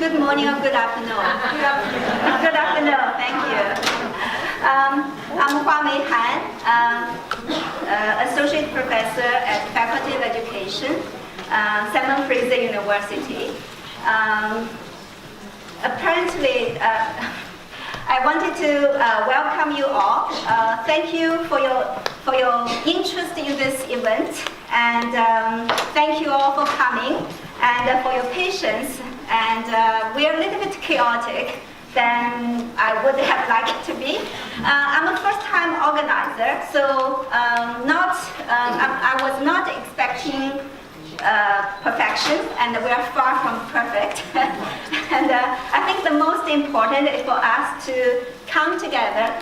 good morning or good afternoon. Good afternoon, thank you. I'm Huamei, Associate Professor at Faculty of Education, Fraser University. Apparently, I wanted to welcome you all. Thank you for your interest in this event, and thank you all for coming and for your patience. And we're a little bit chaotic than I would have liked to be. I'm a first-time organizer, so I was not expecting perfection, and we are far from perfect. And I think the most important is for us to come together,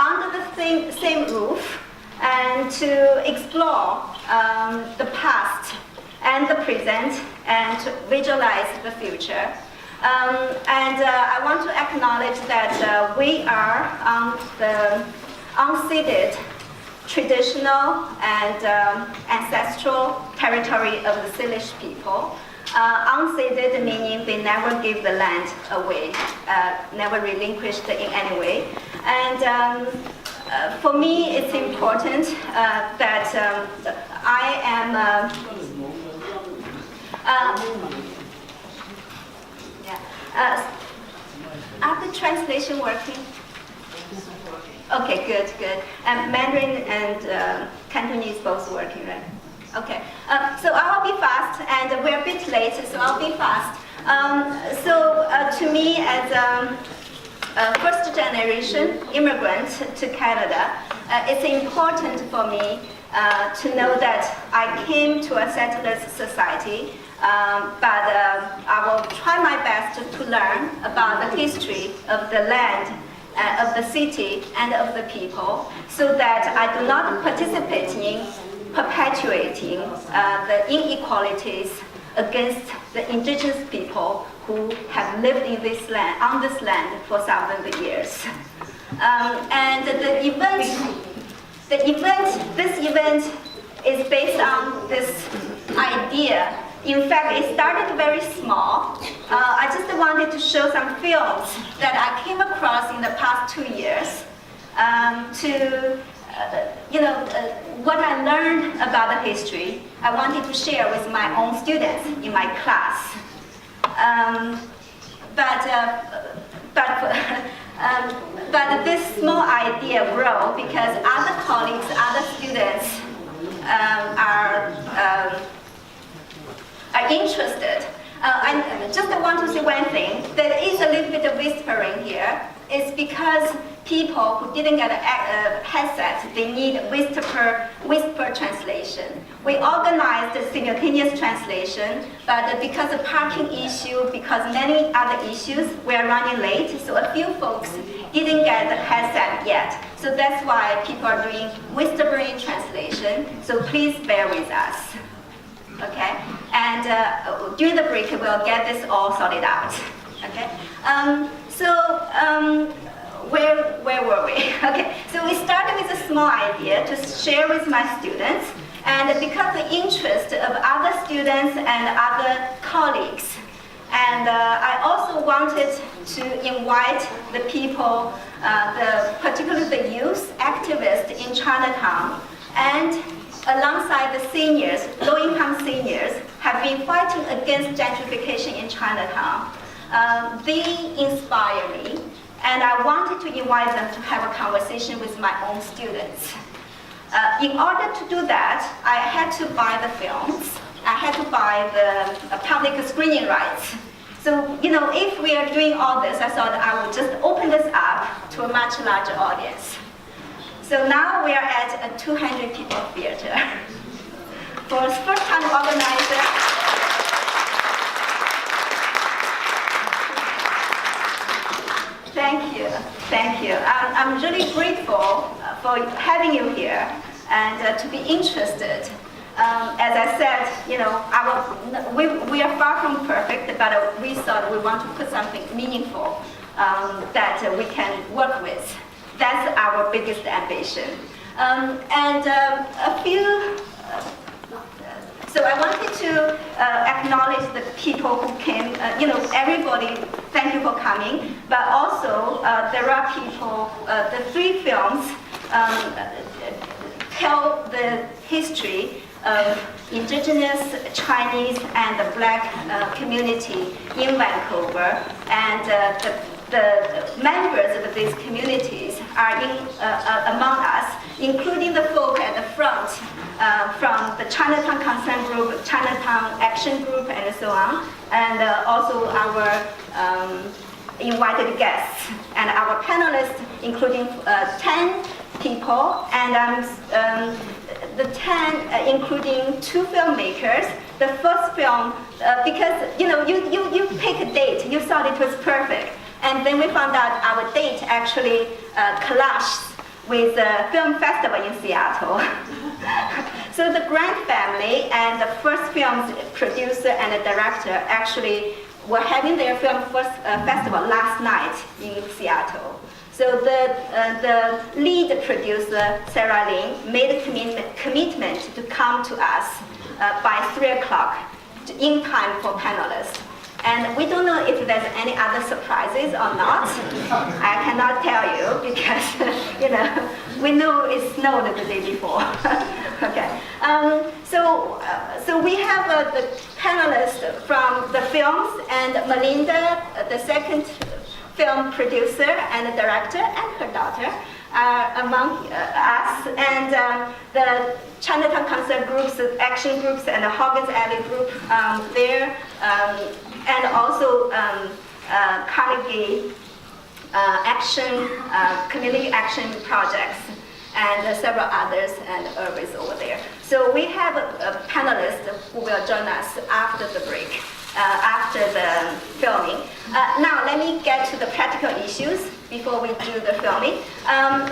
under the same roof, and to explore the past and the present, and to visualize the future. I want to acknowledge that we are on the unceded, traditional and ancestral territory of the Siegl people. Unceded meaning they never give the land away, never relinquished in any way. And for me, it's important that I am. Are the translation working? Okay, good. And Mandarin and Cantonese both working, right? Okay. So I'll be fast, and we're a bit late, so I'll be fast. To me, as a first generation immigrant to Canada, it's important for me to know that I came to a settlers society, but I will try my best to learn about the history of the land, of the city, and of the people, so that I do not participate in perpetuating the inequalities against the indigenous people who have lived in this land, on this land for thousands of years. And this event is based on this idea. In fact, it started very small. I just wanted to show some films that I came across in the past 2 years what I learned about the history. I wanted to share with my own students in my class. But this small idea grew because other colleagues, other students are interested. I just want to say one thing. There is a little bit of whispering here. It's because people who didn't get a headset, they need whisper translation. We organized a simultaneous translation, but because of parking issue, because many other issues, we are running late, so a few folks didn't get the headset yet. So that's why people are doing whispering translation, so please bear with us. Okay? And during the break, we'll get this all sorted out. Okay? Where were we? Okay, so we started with a small idea to share with my students, and because of the interest of other students and other colleagues, and I also wanted to invite the people, particularly the youth activists in Chinatown, and alongside the seniors, low-income seniors, have been fighting against gentrification in Chinatown. They inspire me, and I wanted to invite them to have a conversation with my own students. In order to do that, I had to buy the films. I had to buy the public screening rights. So, if we are doing all this, I thought I would just open this up to a much larger audience. So now we are at a 200 people theater. For a first-time organizer, Thank you. I'm really grateful for having you here and to be interested. As I said, we are far from perfect, but we thought we want to put something meaningful that we can work with. That's our biggest ambition. So I wanted to acknowledge the people who came, everybody, thank you for coming, but also there are people, the 3 films tell the history of indigenous Chinese and the Black community in Vancouver, and the members of these communities are among us, including the folk at the front from the Chinatown Concern Group, Chinatown Action Group, and so on, and also our invited guests and our panelists, including 10 people, and the 10, including 2 filmmakers. The first film, because you pick a date, you thought it was perfect, and then we found out our date actually clashed with the film festival in Seattle. So the Grant family and the first film's producer and the director actually were having their film festival last night in Seattle. So the lead producer, Sarah Ling, made a commitment to come to us by 3 o'clock in time for panelists. And we don't know if there's any other surprises or not. I cannot tell you because, we know it snowed the day before. Okay. So we have the panelists from the films, and Melinda, the second film producer and the director, and her daughter among us, and the Chinatown Concert Groups, Action Groups, and the Hogan's Alley Group there, and also Carnegie Action, Community Action Projects, and several others, and Irvis over there. So we have a panelist who will join us after the break. After the filming. Now let me get to the practical issues before we do the filming.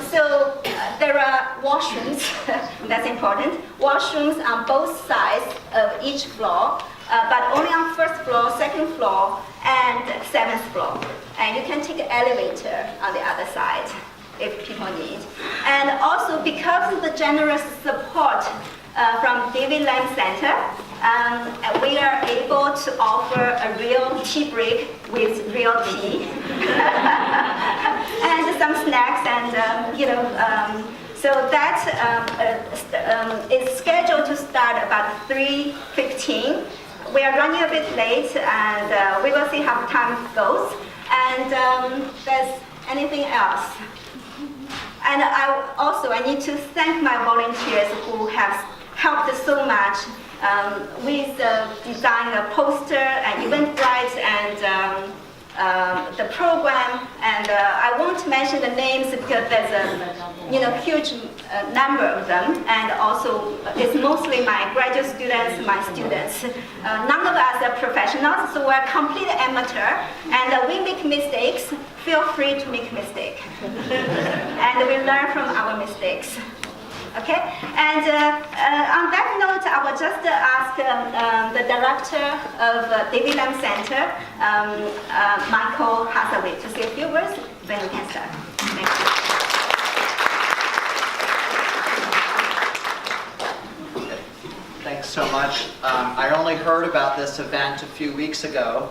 So there are washrooms, that's important. Washrooms on both sides of each floor, but only on first floor, second floor, and 7th floor. And you can take an elevator on the other side if people need. And also because of the generous support from David Lam Center, we are able to offer a real tea break with real tea and some snacks, and so that is scheduled to start about 3:15. We are running a bit late, and we will see how time goes. And there's anything else? And I need to thank my volunteers who have helped so much with designing a poster and Eventbrite and the program. And I won't mention the names because there's a huge number of them, and also it's mostly my graduate students, my students. None of us are professionals, so we're complete amateur, and we make mistakes. Feel free to make mistakes, and we learn from our mistakes. Okay, and on that note, I will just ask the director of David Lam Center, Michael Hathaway, to say a few words, then we can start. Thank you. Thanks so much. I only heard about this event a few weeks ago,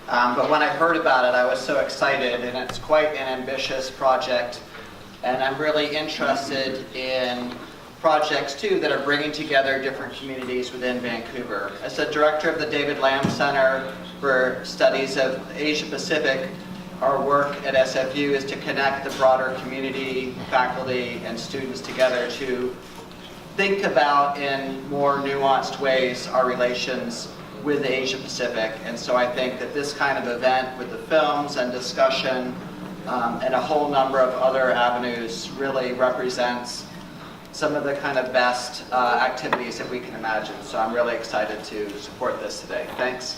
but when I heard about it, I was so excited, and it's quite an ambitious project. And I'm really interested in projects too that are bringing together different communities within Vancouver. As the director of the David Lam Center for Studies of Asia Pacific, our work at SFU is to connect the broader community, faculty, and students together to think about in more nuanced ways our relations with the Asia Pacific. And so I think that this kind of event with the films and discussion and a whole number of other avenues really represents some of the kind of best activities that we can imagine. So I'm really excited to support this today. Thanks.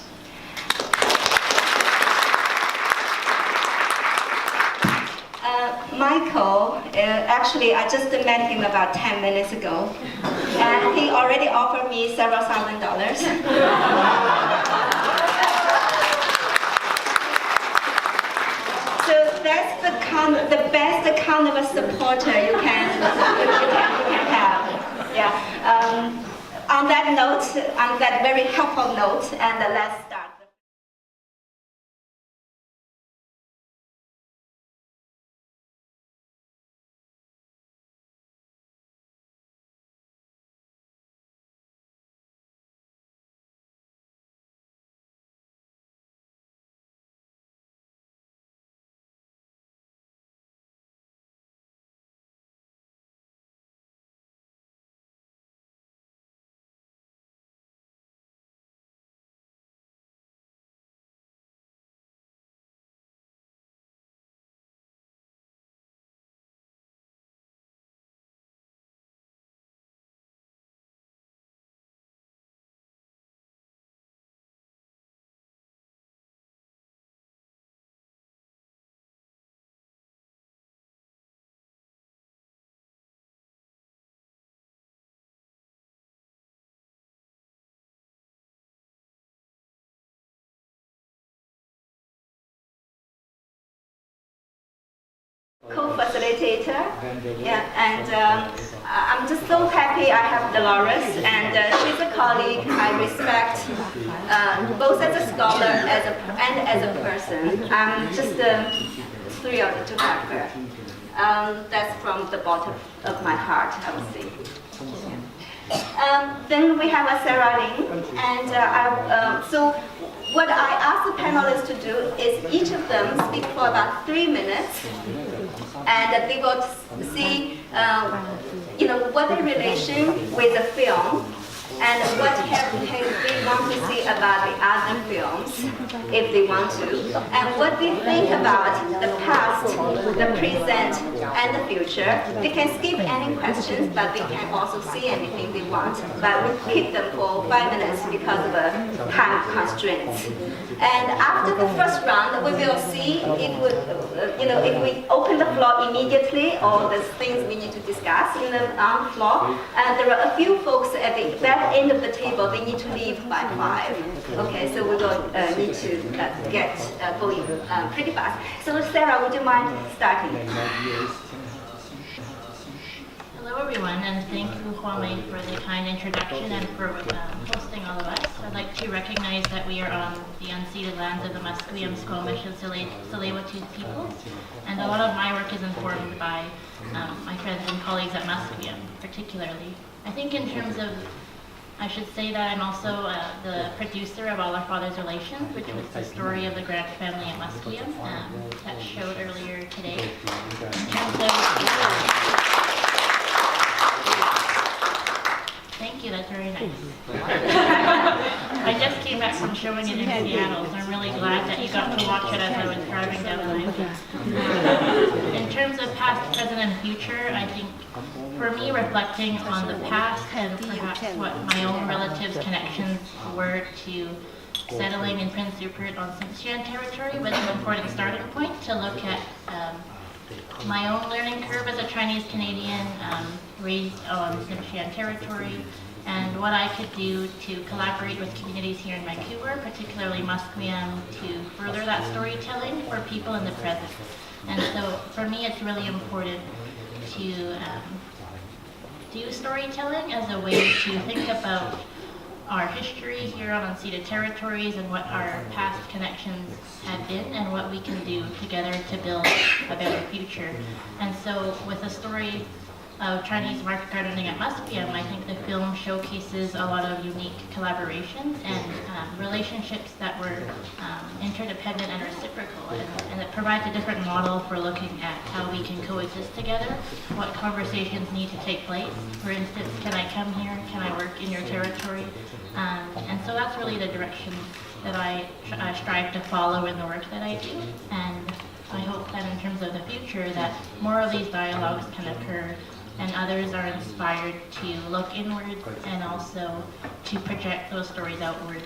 Michael, actually I just met him about 10 minutes ago, and he already offered me several $1,000s. So that's the best kind of a supporter you can have. Yeah. on that note, on that very helpful note, and let's start. Co-facilitator, yeah, and I'm just so happy I have Dolores, and she's a colleague I respect both as a scholar and as a person. I'm just thrilled to have her. That's from the bottom of my heart, I would say. Then we have Sarah Ling, and so what I asked the panelists to do is each of them speak for about 3 minutes, and they will see, what their relation with the film, and what they want to see about the other films, if they want to, and what they think about the past, the present, and the future. They can skip any questions, but they can also see anything they want. But we keep them for 5 minutes because of time constraints. And after the first round, we will see if we open the floor immediately, or there's things we need to discuss on the floor. And there are a few folks at the back end of the table, they need to leave by 5. Okay, so we will need to get going pretty fast. So Sarah, would you mind starting? Hello everyone, and thank you Huamei for the kind introduction and for hosting all of us. I'd like to recognize that we are on the unceded lands of the Musqueam, Squamish, and Tsleil-Waututh peoples, and a lot of my work is informed by my friends and colleagues at Musqueam, particularly. I think in terms of, I should say that I'm also the producer of All Our Father's Relations, which was the story of the Grant family at Musqueam that showed earlier today. In terms of, thank you, that's very nice. I just came back from showing it in Seattle, so I'm really glad that you got to watch it as I was driving down the highway. In terms of past, present, and future, I think for me, reflecting on the past and perhaps what my own relatives' connections were to settling in Prince Rupert on Tsimshian territory was an important starting point to look at my own learning curve as a Chinese Canadian raised on Tsimshian territory, and what I could do to collaborate with communities here in Vancouver, particularly Musqueam, to further that storytelling for people in the present. And so for me, it's really important to do storytelling as a way to think about our history here on unceded territories and what our past connections have been and what we can do together to build a better future. And so with the story of Chinese market gardening at Musqueam, I think the film showcases a lot of unique collaborations and relationships that were interdependent and reciprocal, and it provides a different model for looking at how we can coexist together, what conversations need to take place. For instance, can I come here? Can I work in your territory? And so that's really the direction that I strive to follow in the work that I do. And I hope that in terms of the future that more of these dialogues can occur and others are inspired to look inward and also to project those stories outward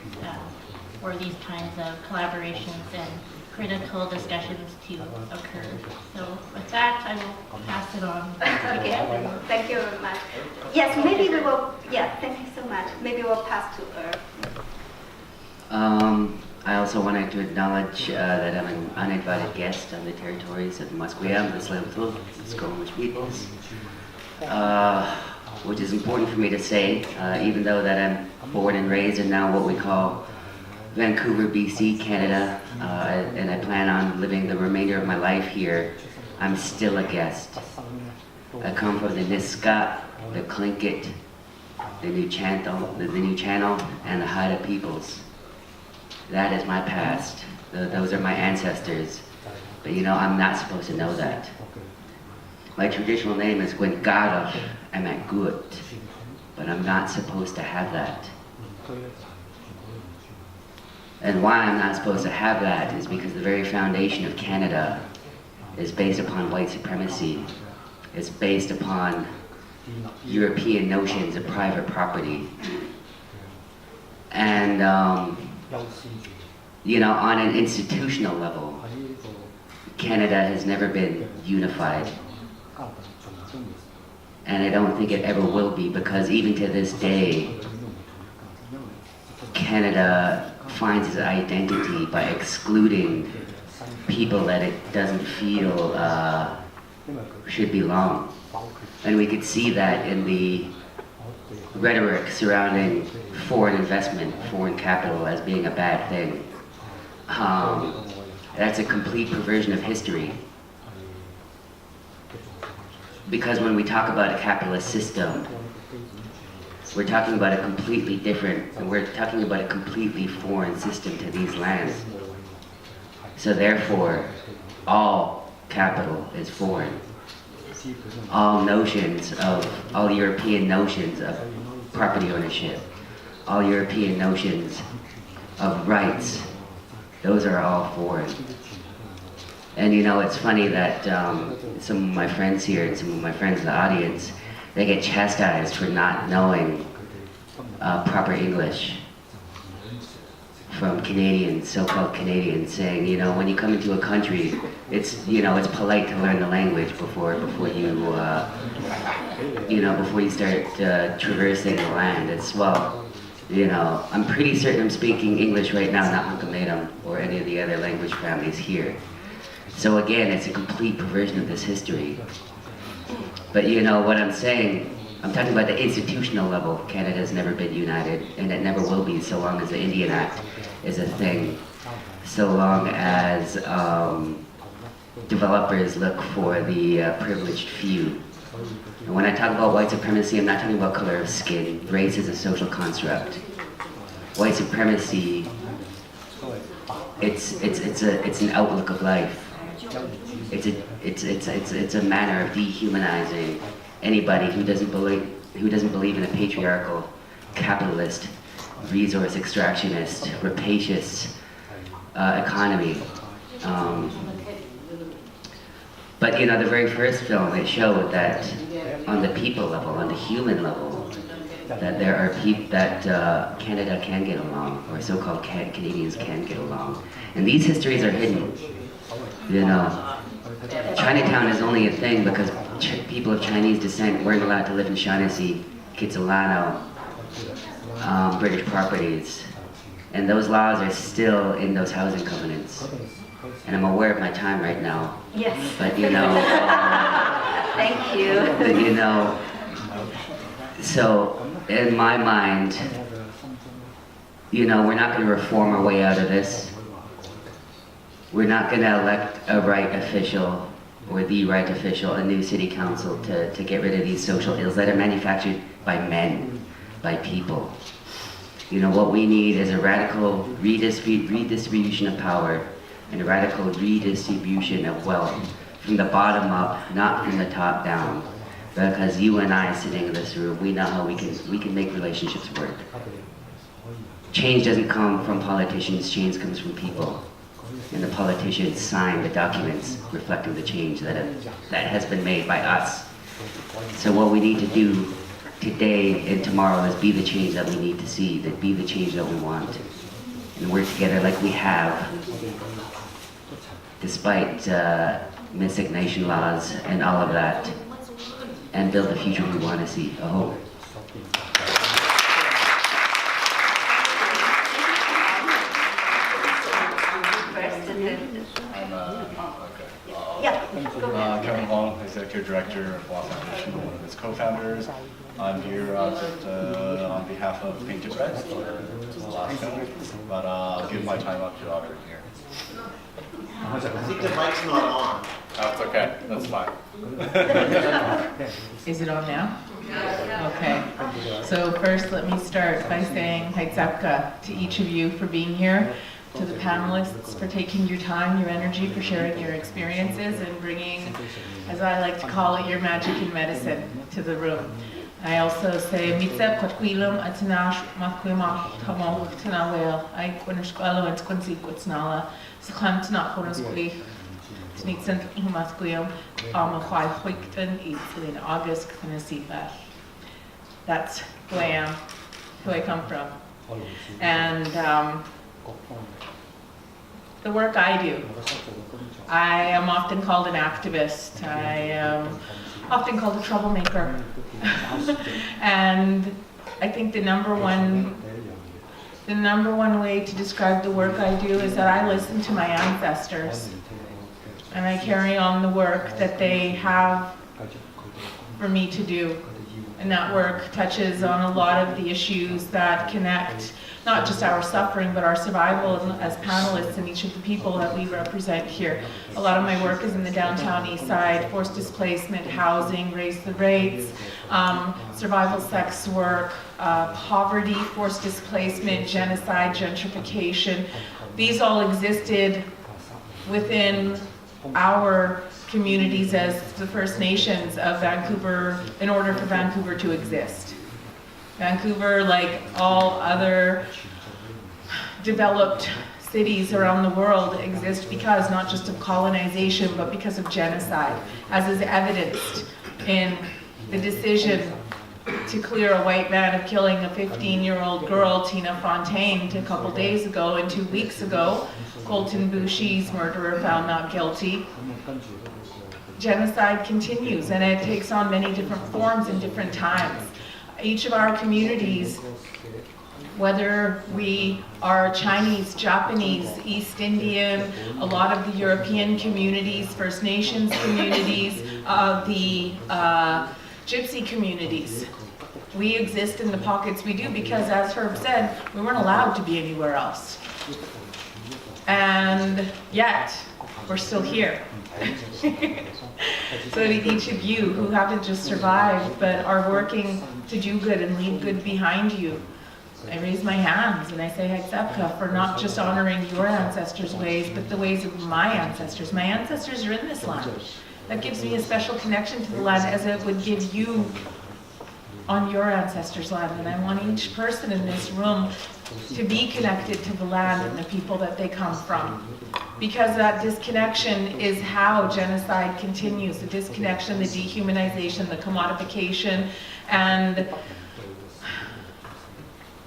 for these kinds of collaborations and critical discussions to occur. So with that, I will pass it on. Okay, thank you very much. Yes, maybe we will, thank you so much. Maybe we'll pass to I also wanted to acknowledge that I'm an uninvited guest on the territories of Musqueam, the Tsleil-Waututh, the Squamish peoples. which is important for me to say, even though that I'm born and raised in now what we call Vancouver, BC, Canada, and I plan on living the remainder of my life here, I'm still a guest. I come from the Niska, the Tlingit, the New Channel, and the Haida peoples. That is my past. Those are my ancestors. But you know, I'm not supposed to know that. My traditional name is Gwengara Amagut, but I'm not supposed to have that. And why I'm not supposed to have that is because the very foundation of Canada is based upon white supremacy. It's based upon European notions of private property. And, you know, on an institutional level, Canada has never been unified. And I don't think it ever will be, because even to this day, Canada finds its identity by excluding people that it doesn't feel should belong. And we could see that in the rhetoric surrounding foreign investment, foreign capital as being a bad thing. That's a complete perversion of history. Because when we talk about a capitalist system, we're talking about a completely different, and we're talking about a completely foreign system to these lands. So therefore, all capital is foreign. All European notions of property ownership, all European notions of rights, those are all foreign. And you know, it's funny that some of my friends here and some of my friends in the audience, they get chastised for not knowing proper English from Canadians, so-called Canadians, saying, you know, when you come into a country, it's, you know, it's polite to learn the language before you start traversing the land. It's, well, you know, I'm pretty certain I'm speaking English right now, not Huamei or any of the other language families here. So again, it's a complete perversion of this history. But you know what I'm saying, I'm talking about the institutional level. Canada has never been united, and it never will be so long as the Indian Act is a thing, so long as developers look for the privileged few. And when I talk about white supremacy, I'm not talking about color of skin. Race is a social construct. White supremacy, it's an outlook of life. It's a manner of dehumanizing anybody who doesn't believe in a patriarchal, capitalist, resource extractionist, rapacious economy. But you know, the very first film, it showed that on the people level, on the human level, that there are people that Canada can get along, or so-called Canadians can get along, and these histories are hidden. You know, Chinatown is only a thing because people of Chinese descent weren't allowed to live in Shaughnessy, Kitsilano, British properties, and those laws are still in those housing covenants. And I'm aware of my time right now. Yes. But you know, thank you. but you know, so in my mind, you know, we're not going to reform our way out of this. We're not going to elect a right official or the right official, a new city council to get rid of these social ills that are manufactured by men, by people. You know, what we need is a radical redistribution of power and a radical redistribution of wealth from the bottom up, not from the top down. Because you and I sitting in this room, we know how we can make relationships work. Change doesn't come from politicians, change comes from people. And the politicians sign the documents reflecting the change that has been made by us. So what we need to do today and tomorrow is be the change that we need to see, that be the change that we want, and work together like we have, despite miscegnation laws and all of that, and build the future we want to see. I hope. Yeah. King-Mong, Executive Director of Kwok Foundation, one of its co-founders. I'm here just on behalf of Painted Red for Alaska, but I'll give my time up to Audrey here. I think the mic's not on. That's okay, that's fine. Is it on now? Okay. So first, let me start by saying Haitsapka to each of you for being here, to the panelists for taking your time, your energy, for sharing your experiences and bringing, as I like to call it, your magic and medicine to the room. I also say Mitsa Kwatquilum Atanash Makwima Tamo Tanawel, I Quinishquello and Quincy Quitsnala, Sakam Tanat Hornsqui, Snitsan Humasquium, Almahai Hoikton, in August, Kanasifa. That's who I am, who I come from. And the work I do, I am often called an activist. I am often called a troublemaker. And I think the number one way to describe the work I do is that I listen to my ancestors and I carry on the work that they have for me to do. And that work touches on a lot of the issues that connect not just our suffering, but our survival as panelists and each of the people that we represent here. A lot of my work is in the downtown east side, forced displacement, housing, raise the rates, survival sex work, poverty, forced displacement, genocide, gentrification. These all existed within our communities as the First Nations of Vancouver in order for Vancouver to exist. Vancouver, like all other developed cities around the world, exist because not just of colonization, but because of genocide, as is evidenced in the decision to clear a white man of killing a 15-year-old girl, Tina Fontaine, a couple days ago, and 2 weeks ago, Colton Boushie's murderer found not guilty. Genocide continues, and it takes on many different forms in different times. Each of our communities, whether we are Chinese, Japanese, East Indian, a lot of the European communities, First Nations communities, the Gypsy communities, we exist in the pockets we do because, as Herb said, we weren't allowed to be anywhere else. And yet, we're still here. So to each of you who haven't just survived but are working to do good and leave good behind you, I raise my hands and I say Haitsapka for not just honoring your ancestors' ways, but the ways of my ancestors. My ancestors are in this land. That gives me a special connection to the land as it would give you on your ancestors' land. And I want each person in this room to be connected to the land and the people that they come from. Because that disconnection is how genocide continues. The disconnection, the dehumanization, the commodification, and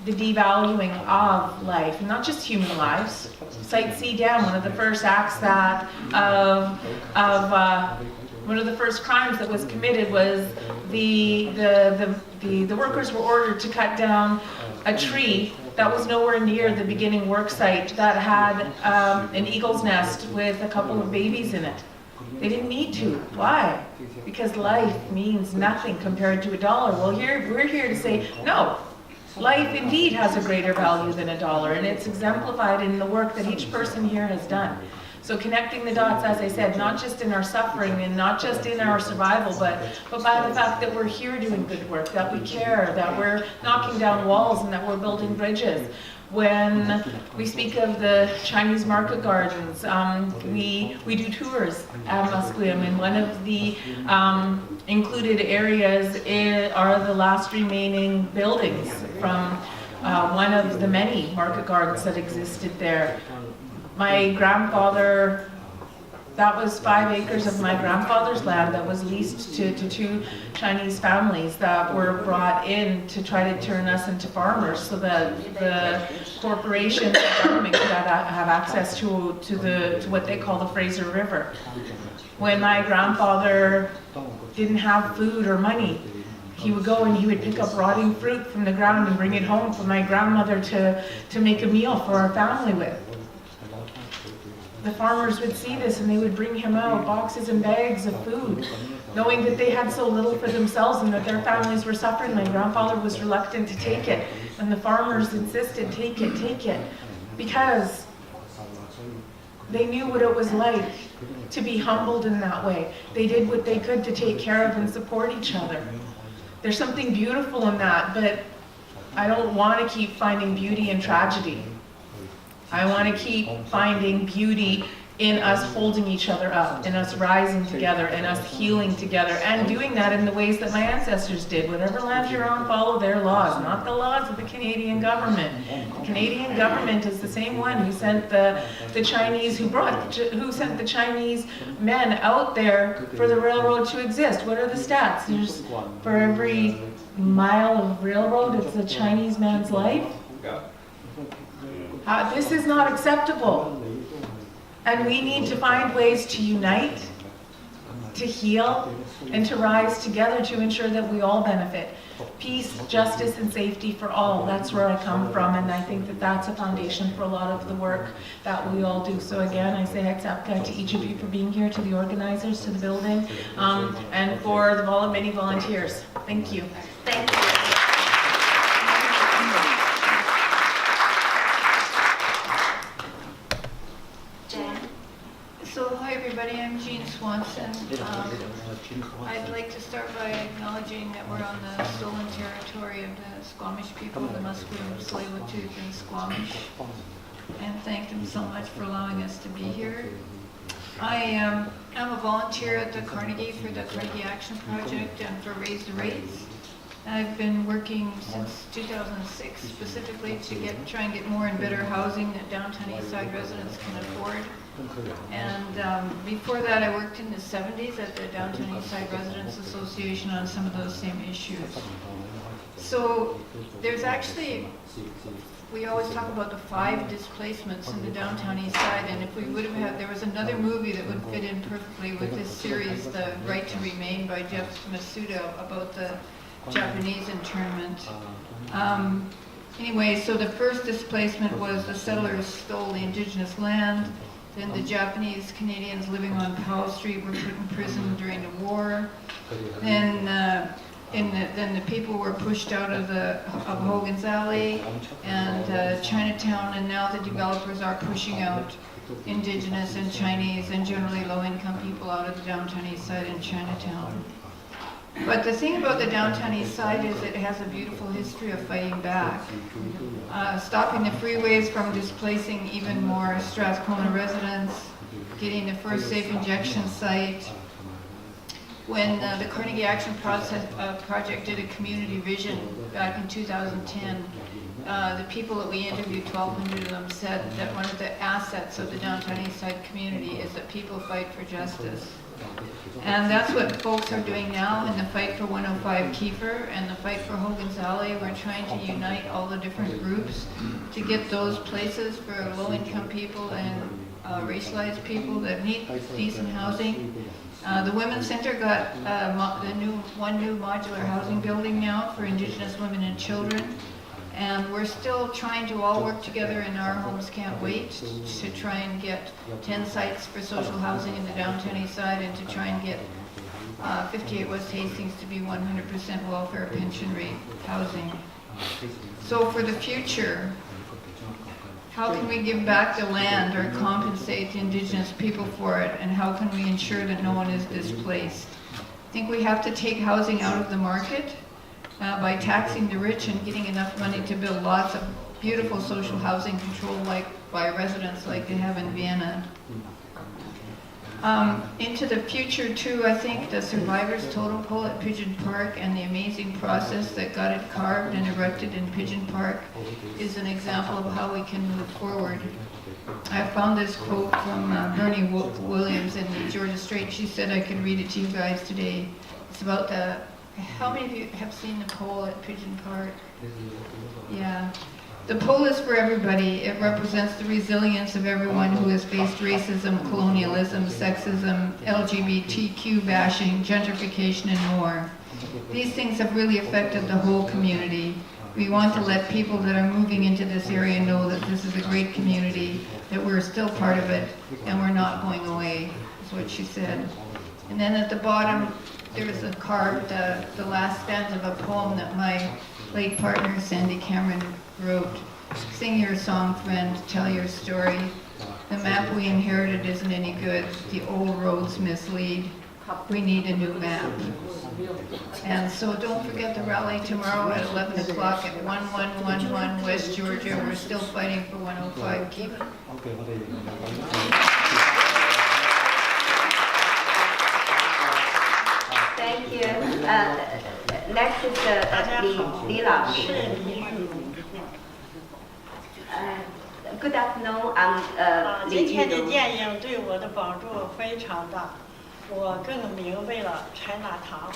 the devaluing of life, not just human lives. Site C Dam, one of the first acts that one of the first crimes that was committed was the workers were ordered to cut down a tree that was nowhere near the beginning work site that had an eagle's nest with a couple of babies in it. They didn't need to. Why? Because life means nothing compared to $1. Well, we're here to say, no, life indeed has a greater value than $1, and it's exemplified in the work that each person here has done. So connecting the dots, as I said, not just in our suffering and not just in our survival, but by the fact that we're here doing good work, that we care, that we're knocking down walls and that we're building bridges. When we speak of the Chinese market gardens, we do tours at Musqueam, and one of the included areas are the last remaining buildings from one of the many market gardens that existed there. My grandfather, that was 5 acres of my grandfather's land that was leased to 2 Chinese families that were brought in to try to turn us into farmers so that the corporation and the government could have access to what they call the Fraser River. When my grandfather didn't have food or money, he would go and he would pick up rotting fruit from the ground and bring it home for my grandmother to make a meal for our family with. the farmers would see this and they would bring him out boxes and bags of food, knowing that they had so little for themselves and that their families were suffering. My grandfather was reluctant to take it, and the farmers insisted, take it, because they knew what it was like to be humbled in that way. They did what they could to take care of and support each other. There's something beautiful in that, but I don't want to keep finding beauty in tragedy. I want to keep finding beauty in us holding each other up, in us rising together, in us healing together, and doing that in the ways that my ancestors did. Whatever land you're on, follow their laws, not the laws of the Canadian government. The Canadian government is the same one who sent the Chinese, who sent the Chinese men out there for the railroad to exist. What are the stats? There's, for every mile of railroad, it's a Chinese man's life. This is not acceptable. And we need to find ways to unite, to heal, and to rise together to ensure that we all benefit. Peace, justice, and safety for all. That's where I come from, and I think that that's a foundation for a lot of the work that we all do. So again, I say accept to each of you for being here, to the organizers, to the building, and for the many volunteers. Thank you. Thank you. So, hi everybody, I'm Jean Swanson. I'd like to start by acknowledging that we're on the stolen territory of the Squamish people, the Musqueam, Tsleil-Waututh, and Squamish, and thank them so much for allowing us to be here. I'm a volunteer at the Carnegie for the Carnegie Action Project and for Raise the Rates. I've been working since 2006 specifically to try and get more and better housing that downtown Eastside residents can afford. And before that, I worked in the 70s at the Downtown Eastside Residents Association on some of those same issues. So there's actually, we always talk about the 5 displacements in the downtown east side, and if we would have had, there was another movie that would fit in perfectly with this series, The Right to Remain by Jeff Masuda, about the Japanese internment. Anyway, so the first displacement was the settlers stole the indigenous land. Then the Japanese Canadians living on Powell Street were put in prison during the war. Then the people were pushed out of Hogan's Alley and Chinatown, and now the developers are pushing out indigenous and Chinese and generally low-income people out of the downtown east side and Chinatown. But the thing about the downtown east side is it has a beautiful history of fighting back. Stopping the freeways from displacing even more Strathcona residents, getting the first safe injection site. When the Carnegie Action Project did a community vision back in 2010, the people that we interviewed, 1,200 of them, said that one of the assets of the downtown east side community is that people fight for justice. And that's what folks are doing now in the fight for 105 Kiefer and the fight for Hogan's Alley. We're trying to unite all the different groups to get those places for low-income people and racialized people that need decent housing. The Women's Center got one new modular housing building now for Indigenous women and children. And we're still trying to all work together in Our Homes Can't Wait to try and get 10 sites for social housing in the downtown east side and to try and get 58 West Hastings to be 100% welfare pension rate housing. So for the future, how can we give back the land or compensate the Indigenous people for it, and how can we ensure that no one is displaced? I think we have to take housing out of the market by taxing the rich and getting enough money to build lots of beautiful social housing controlled by residents like they have in Vienna. Into the future too, I think the survivors totem pole at Pigeon Park and the amazing process that got it carved and erected in Pigeon Park is an example of how we can move forward. I found this quote from Bernie Williams in the Georgia Strait. She said I could read it to you guys today. It's about how many of you have seen the pole at Pigeon Park? Yeah. The pole is for everybody. It represents the resilience of everyone who has faced racism, colonialism, sexism, LGBTQ bashing, gentrification, and more. These things have really affected the whole community. We want to let people that are moving into this area know that this is a great community, that we're still part of it, and we're not going away, is what she said. And then at the bottom, there's a carved, the last stanza of a poem that my late partner Sandy Cameron wrote. Sing your song, friend, tell your story. The map we inherited isn't any good. The old roads mislead. We need a new map. And so don't forget the rally tomorrow at 11 o'clock at 1111 West Georgia. We're still fighting for 105. Keep it. Thank you. Next is 李老师。Good afternoon, I'm 今天的 Yurong. 电影对我的帮助非常大，我更明白了Chinatown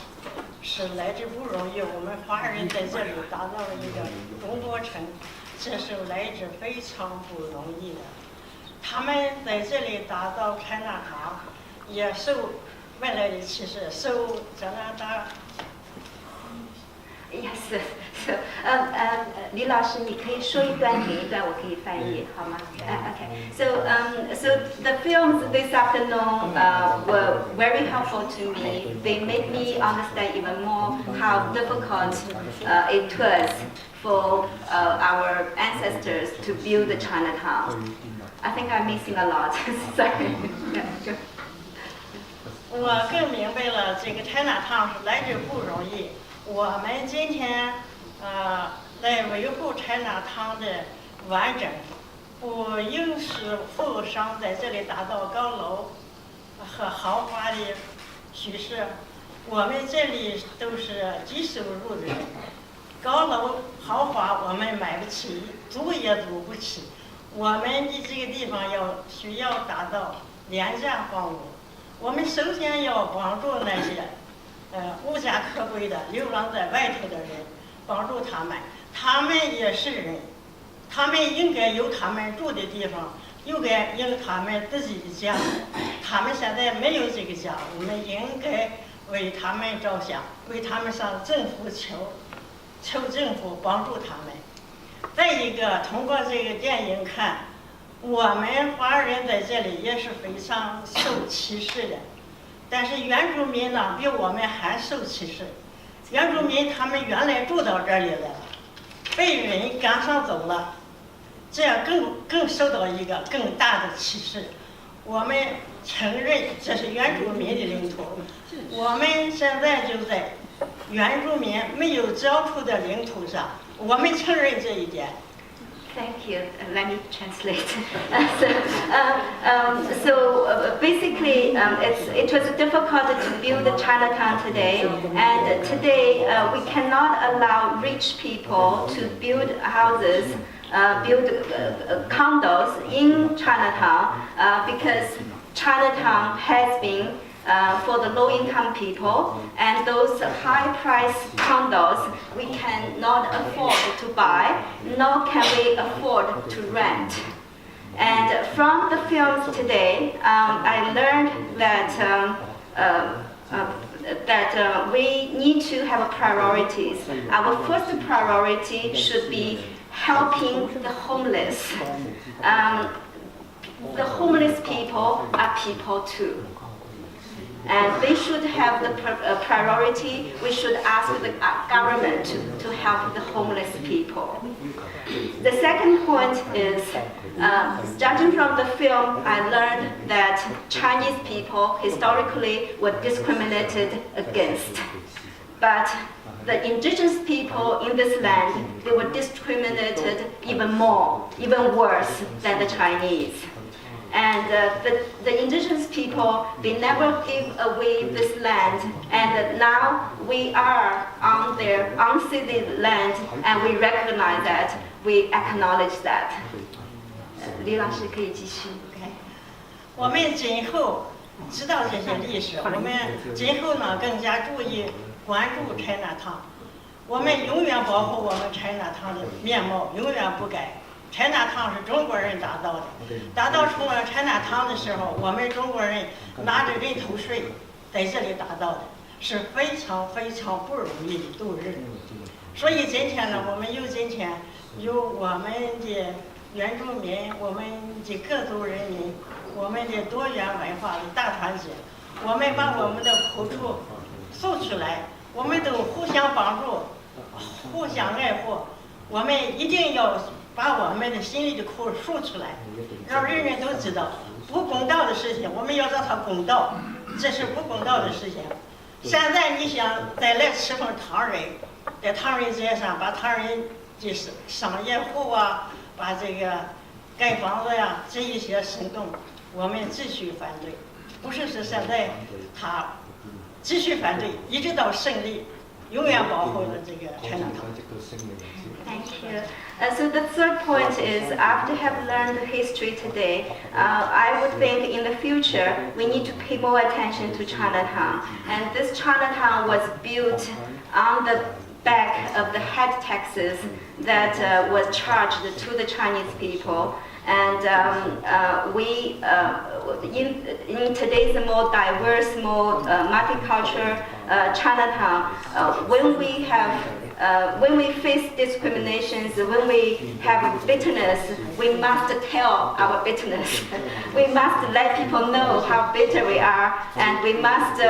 是来之不容易。我们华人在这里打造了一个中国城，这是来之非常不容易的。他们在这里打造Chinatown，也受外来的歧视，受加拿大。Yes, so, 李老师，你可以说一段，停一段，我可以翻译，好吗？Okay. So the films this afternoon were very helpful to me. They made me understand even more how difficult it was for our ancestors to build the Chinatown. I think I'm missing a lot. Sorry. 我更明白了这个Chinatown是来之不容易。我们今天来维护Chinatown的完整，不应使服务商在这里打造高楼和豪华的虚设。我们这里都是低收入的人，高楼豪华我们买不起，租也租不起。我们的这个地方需要打造廉价房屋。我们首先要帮助那些无家可归的流浪在外头的人，帮助他们。他们也是人，他们应该有他们住的地方，有他们自己的家。他们现在没有这个家，我们应该为他们着想，为他们向政府求政府帮助他们。再一个，通过这个电影看，我们华人在这里也是非常受歧视的。但是原住民呢，比我们还受歧视。原住民他们原来住到这里来了，被人赶上走了，这样更受到一个更大的歧视。我们承认这是原住民的领土，我们现在就在原住民没有交出的领土上，我们承认这一点。Thank you. Let me translate. So basically, it was difficult to build Chinatown today, and today we cannot allow rich people to build houses, build condos in Chinatown because Chinatown has been for the low-income people, and those high-priced condos we cannot afford to buy, nor can we afford to rent. And from the films today, I learned that we need to have priorities. Our first priority should be helping the homeless. The homeless people are people too. And they should have the priority. We should ask the government to help the homeless people. The second point is, starting from the film, I learned that Chinese people historically were discriminated against. But the indigenous people in this land, they were discriminated even more, even worse than the Chinese. And the indigenous people, they never gave away this land, and now we are on their unceded land, and we recognize that, we acknowledge that. 李老师可以继续。我们今后知道这些历史，我们今后呢更加注意关注Chinatown，我们永远保护我们Chinatown的面貌，永远不改。Chinatown 是中国人打造的，打造出了Chinatown的时候，我们中国人拿着人头税在这里打造的，是非常非常不容易的度日。所以今天呢，我们有今天有我们的原住民，我们的各族人民，我们的多元文化的大团结，我们把我们的苦处诉出来，我们都互相帮助，互相爱护，我们一定要把我们的心里的苦说出来，让人人都知道不公道的事情，我们要让它公道，这是不公道的事情。现在你想再来吃份唐人，在唐人街上把唐人的商业户啊，把这个盖房子呀，这一些行动，我们继续反对，不是说现在他继续反对，一直到胜利，永远保护了这个Chinatown。Thank you. So the third point is, after have learned history today, I would think in the future we need to pay more attention to Chinatown. And this Chinatown was built on the back of the head taxes that was charged to the Chinese people. And in today's more diverse, more multicultural Chinatown, when we face discriminations, when we have bitterness, we must tell our bitterness. We must let people know how bitter we are, and we must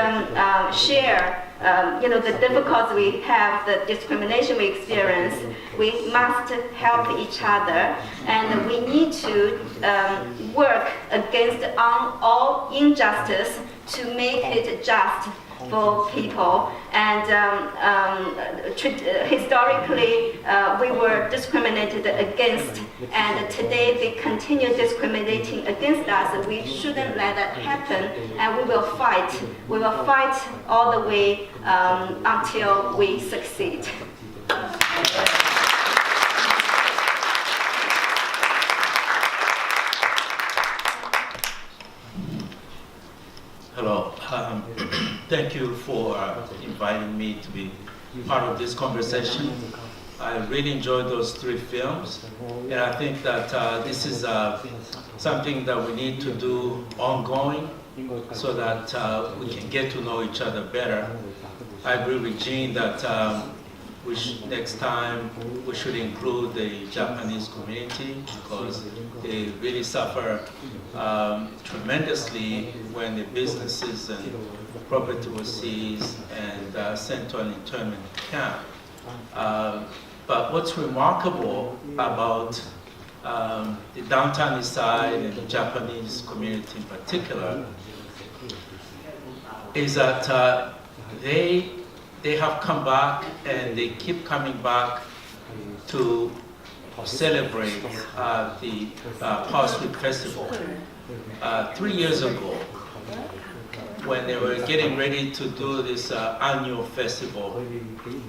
share the difficulties we have, the discrimination we experience. We must help each other, and we need to work against all injustice to make it just for people. And historically, we were discriminated against, and today they continue discriminating against us. We shouldn't let that happen, and we will fight. We will fight all the way until we succeed. Hello. Thank you for inviting me to be part of this conversation. I really enjoyed those 3 films, and I think that this is something that we need to do ongoing so that we can get to know each other better. I agree with Jean that next time we should include the Japanese community, because they really suffer tremendously when the businesses and property was seized and sent to an internment camp. But what's remarkable about the downtown east side and the Japanese community in particular is that they have come back, and they keep coming back to celebrate the Power Street Festival. 3 years ago, when they were getting ready to do this annual festival,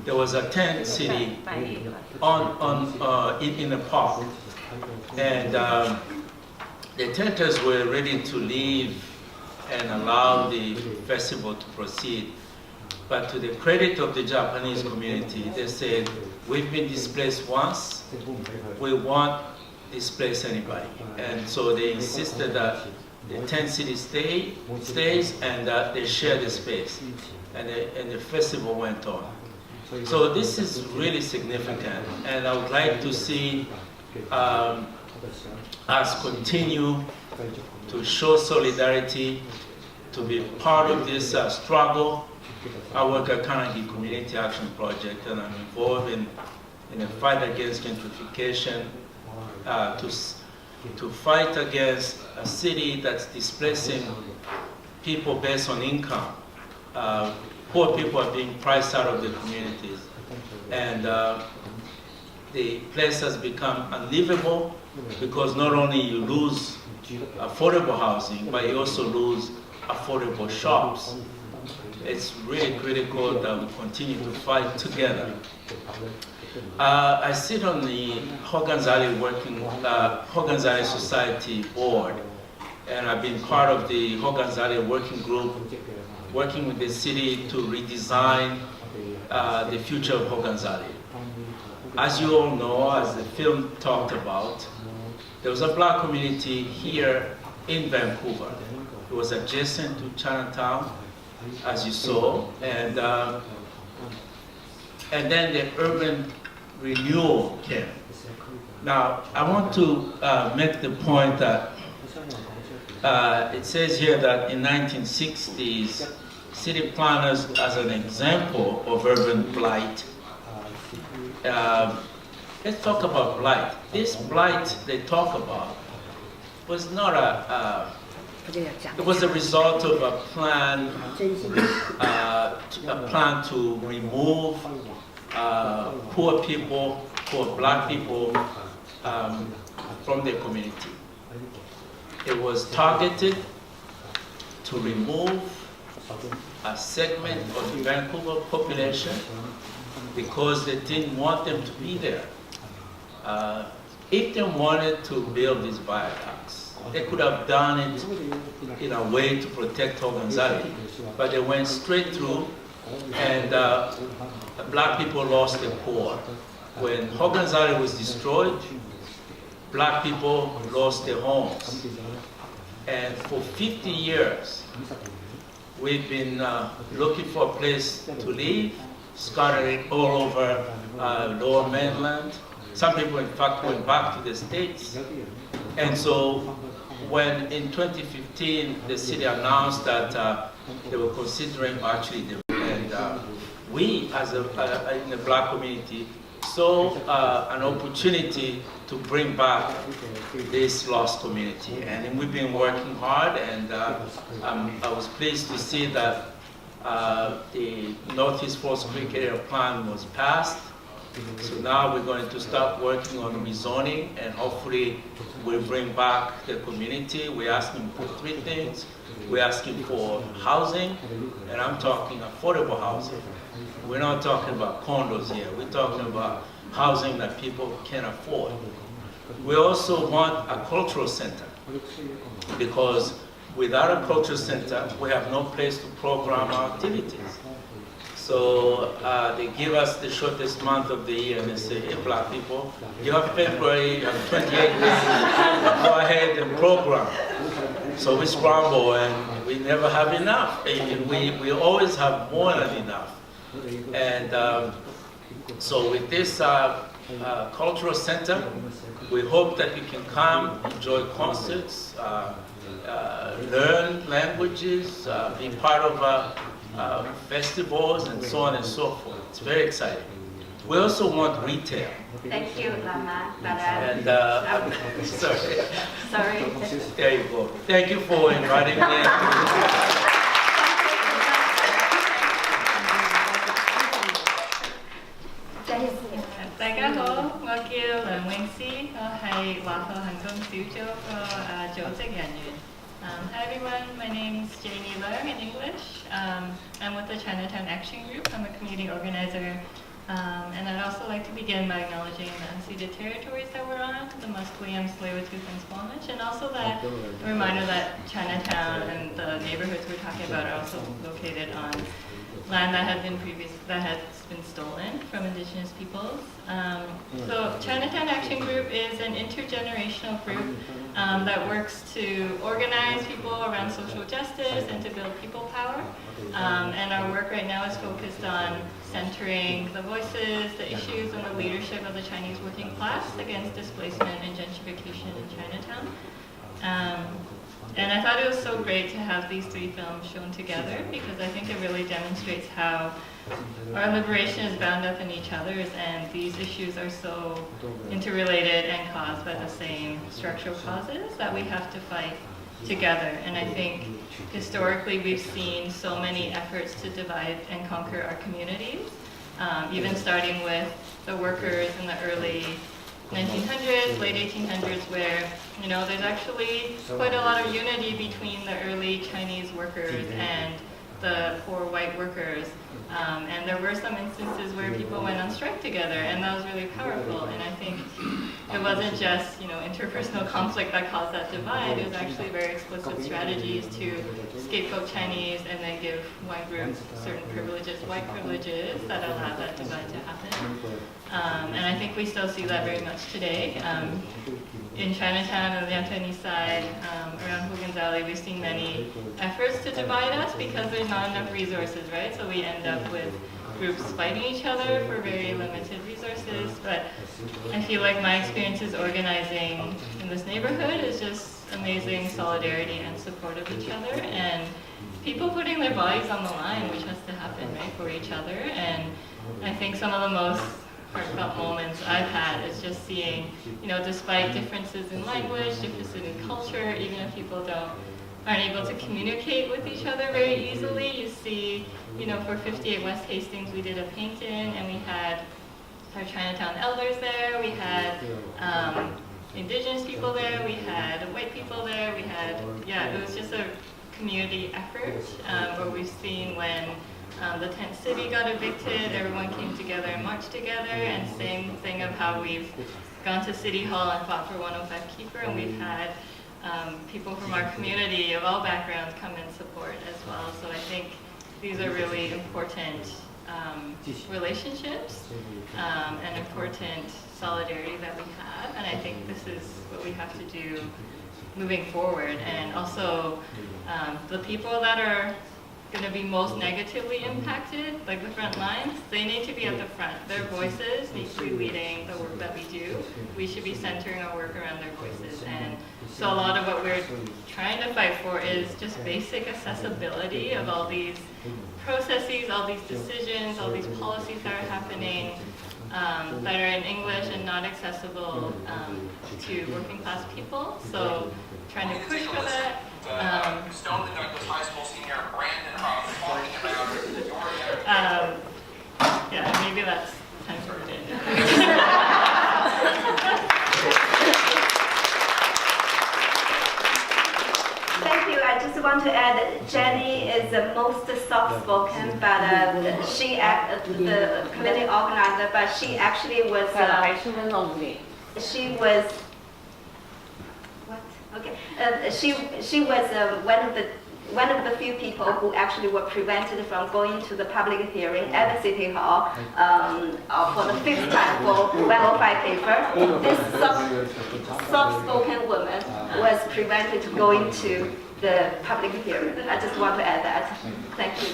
there was a tent city in the park, and the tenters were ready to leave and allow the festival to proceed. But to the credit of the Japanese community, they said, we've been displaced once, we won't displace anybody. And so they insisted that the tent city stays and that they share the space. And the festival went on. So this is really significant, and I would like to see us continue to show solidarity, to be part of this struggle. I work at Carnegie Community Action Project, and I'm involved in a fight against gentrification, to fight against a city that's displacing people based on income. Poor people are being priced out of the communities, and the place has become unlivable because not only you lose affordable housing, but you also lose affordable shops. It's really critical that we continue to fight together. I sit on the Hogan Zali Society board, and I've been part of the Hogan Zali working group, working with the city to redesign the future of Hogan Zali. As you all know, as the film talked about, there was a black community here in Vancouver. It was adjacent to Chinatown, as you saw, and and then the urban renewal came. Now, I want to make the point that it says here that in 1960s, city planners, as an example of urban blight, let's talk about blight. This blight they talk about was not it was a result of a plan to remove poor people, poor black people from the community. It was targeted to remove a segment of the Vancouver population because they didn't want them to be there. If they wanted to build these viaducts, they could have done it in a way to protect Hogan's Alley, but they went straight through, and black people lost their core. When Hogan's Alley was destroyed, black people lost their homes. And for 50 years, we've been looking for a place to live, scattered all over Lower Mainland. Some people, in fact, went back to the States. And so when in 2015, the city announced that they were considering actually, and we as in the black community saw an opportunity to bring back this lost community. And we've been working hard, and I was pleased to see that the Northeast Falls Creek Area Plan was passed. So now we're going to start working on rezoning, and hopefully we'll bring back the community. We're asking for three things. We're asking for housing, and I'm talking affordable housing. We're not talking about condos here. We're talking about housing that people can afford. We also want a cultural center, because without a cultural center, we have no place to program our activities. So they give us the shortest month of the year, and they say, hey, black people, you have February, you have 28 days, go ahead and program. So we scramble, and we never have enough. We always have more than enough. And so with this cultural center, we hope that you can come, enjoy concerts, learn languages, be part of festivals, and so on and so forth. It's very exciting. We also want retail. Thank you, Lama. And sorry. Sorry. There you go. Thank you for inviting me. 大家好，我叫梁詠詩，我係華埠行動小組個組織人員。Hi everyone, my name is Jannie Leung in English. I'm with the Chinatown Action Group. I'm a community organizer. And I'd also like to begin by acknowledging the unceded territories that we're on, the Musqueam, Tsleil-Waututh, and Squamish, and also that a reminder that Chinatown and the neighborhoods we're talking about are also located on land that has been stolen from indigenous peoples. So Chinatown Action Group is an intergenerational group that works to organize people around social justice and to build people power. And our work right now is focused on centering the voices, the issues, and the leadership of the Chinese working class against displacement and gentrification in Chinatown. And I thought it was so great to have these three films shown together, because I think it really demonstrates how our liberation is bound up in each other's, and these issues are so interrelated and caused by the same structural causes that we have to fight together. And I think historically we've seen so many efforts to divide and conquer our communities, even starting with the workers in the early 1900s, late 1800s, where there's actually quite a lot of unity between the early Chinese workers and the poor white workers. And there were some instances where people went on strike together, and that was really powerful. And I think it wasn't just interpersonal conflict that caused that divide. It was actually very explicit strategies to scapegoat Chinese and then give one group certain privileges, white privileges, that allowed that divide to happen. And I think we still see that very much today. In Chinatown, on the Yantianese side, around Hogan's Alley, we've seen many efforts to divide us because there's not enough resources, right? So we end up with groups fighting each other for very limited resources, but I feel like my experiences organizing in this neighborhood is just amazing solidarity and support of each other, and people putting their bodies on the line, which has to happen, right, for each other. And I think some of the most heartfelt moments I've had is just seeing, despite differences in language, differences in culture, even if people aren't able to communicate with each other very easily, you see, for 58 West Hastings, we did a paint-in, and we had our Chinatown elders there, we had Indigenous people there, we had white people there, we had, it was just a community effort where we've seen when the tent city got evicted, everyone came together and marched together, and same thing of how we've gone to City Hall and fought for 105 Keeper, and we've had people from our community of all backgrounds come and support as well. So I think these are really important relationships and important solidarity that we have, and I think this is what we have to do moving forward. And also the people that are going to be most negatively impacted, like the front lines, they need to be at the front. Their voices need to be leading the work that we do. We should be centering our work around their voices. And so a lot of what we're trying to fight for is just basic accessibility of all these processes, all these decisions, all these policies that are happening that are in English and not accessible to working class people. So trying to push for that. Stone Douglas High School senior Brandon talking about yeah, maybe that's time for it. Thank you. I just want to add that Jannie is the most soft-spoken, but the committee organizer, but she actually was, she was one of the few people who actually were prevented from going to the public hearing at the City Hall for the 5th time for 105 paper. This soft-spoken woman was prevented from going to the public hearing. I just want to add that. Thank you.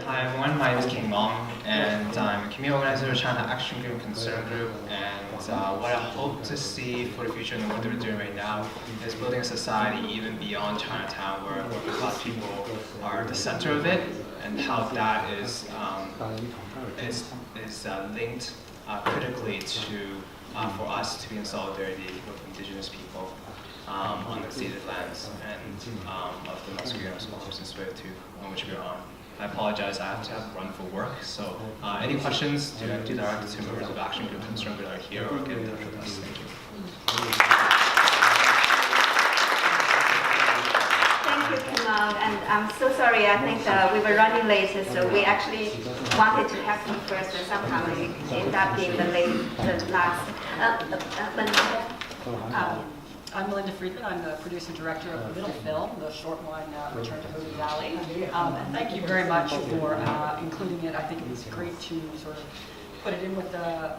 Hi everyone, my name is King-Mong, and I'm a community organizer of China Action Group Concern Group, and what I hope to see for the future and what we're doing right now is building a society even beyond Chinatown where working class people are the center of it, and how that is linked critically to for us to be in solidarity with Indigenous people on the ceded lands and of the Musqueam and Swanson Wave 2 on which we're on. I apologize, I have to run for work, so any questions, do direct to members of Action Group Concern that are here or get in touch with us. Thank you. Thank you, King-Mong, and I'm so sorry, I think we were running late, so we actually wanted to have you first, and somehow it ended up being the last. I'm Melinda Friedman. I'm the producer director of the middle film, the short one, Return to Hogan Valley. And thank you very much for including it. I think it was great to sort of put it in with the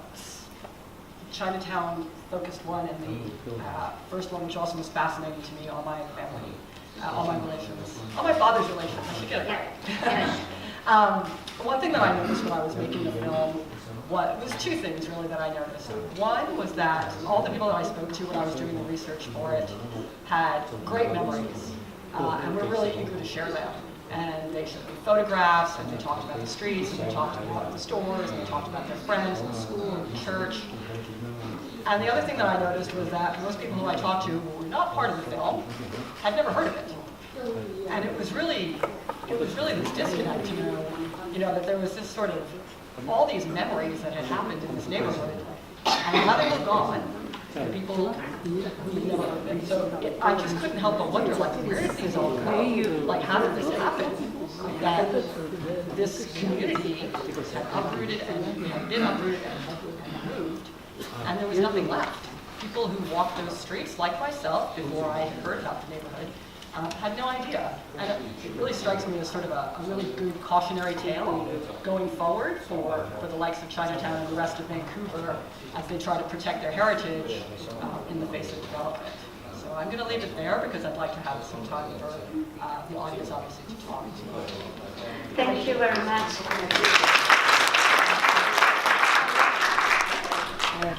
Chinatown focused one and the first one, which also was fascinating to me, all my family, all my relations, all my father's relations. I should get it right. One thing that I noticed when I was making the film was two things really that I noticed. One was that all the people that I spoke to when I was doing the research for it had great memories and were really eager to share them. And they showed me photographs, and they talked about the streets, and they talked about the stores, and they talked about their friends, and the school, and the church. And the other thing that I noticed was that most people who I talked to who were not part of the film had never heard of it. And it was really this disconnect, that there was this sort of all these memories that had happened in this neighborhood, and now they were gone. The people who never heard of it. So I just couldn't help but wonder, where did these all go? How did this happen? That this community had uprooted and had been uprooted and moved, and there was nothing left. People who walked those streets, like myself, before I had heard about the neighborhood, had no idea. And it really strikes me as sort of a really good cautionary tale going forward for the likes of Chinatown and the rest of Vancouver as they try to protect their heritage in the face of development. So I'm going to leave it there because I'd like to have some time for the audience, obviously, to talk. Thank you very much.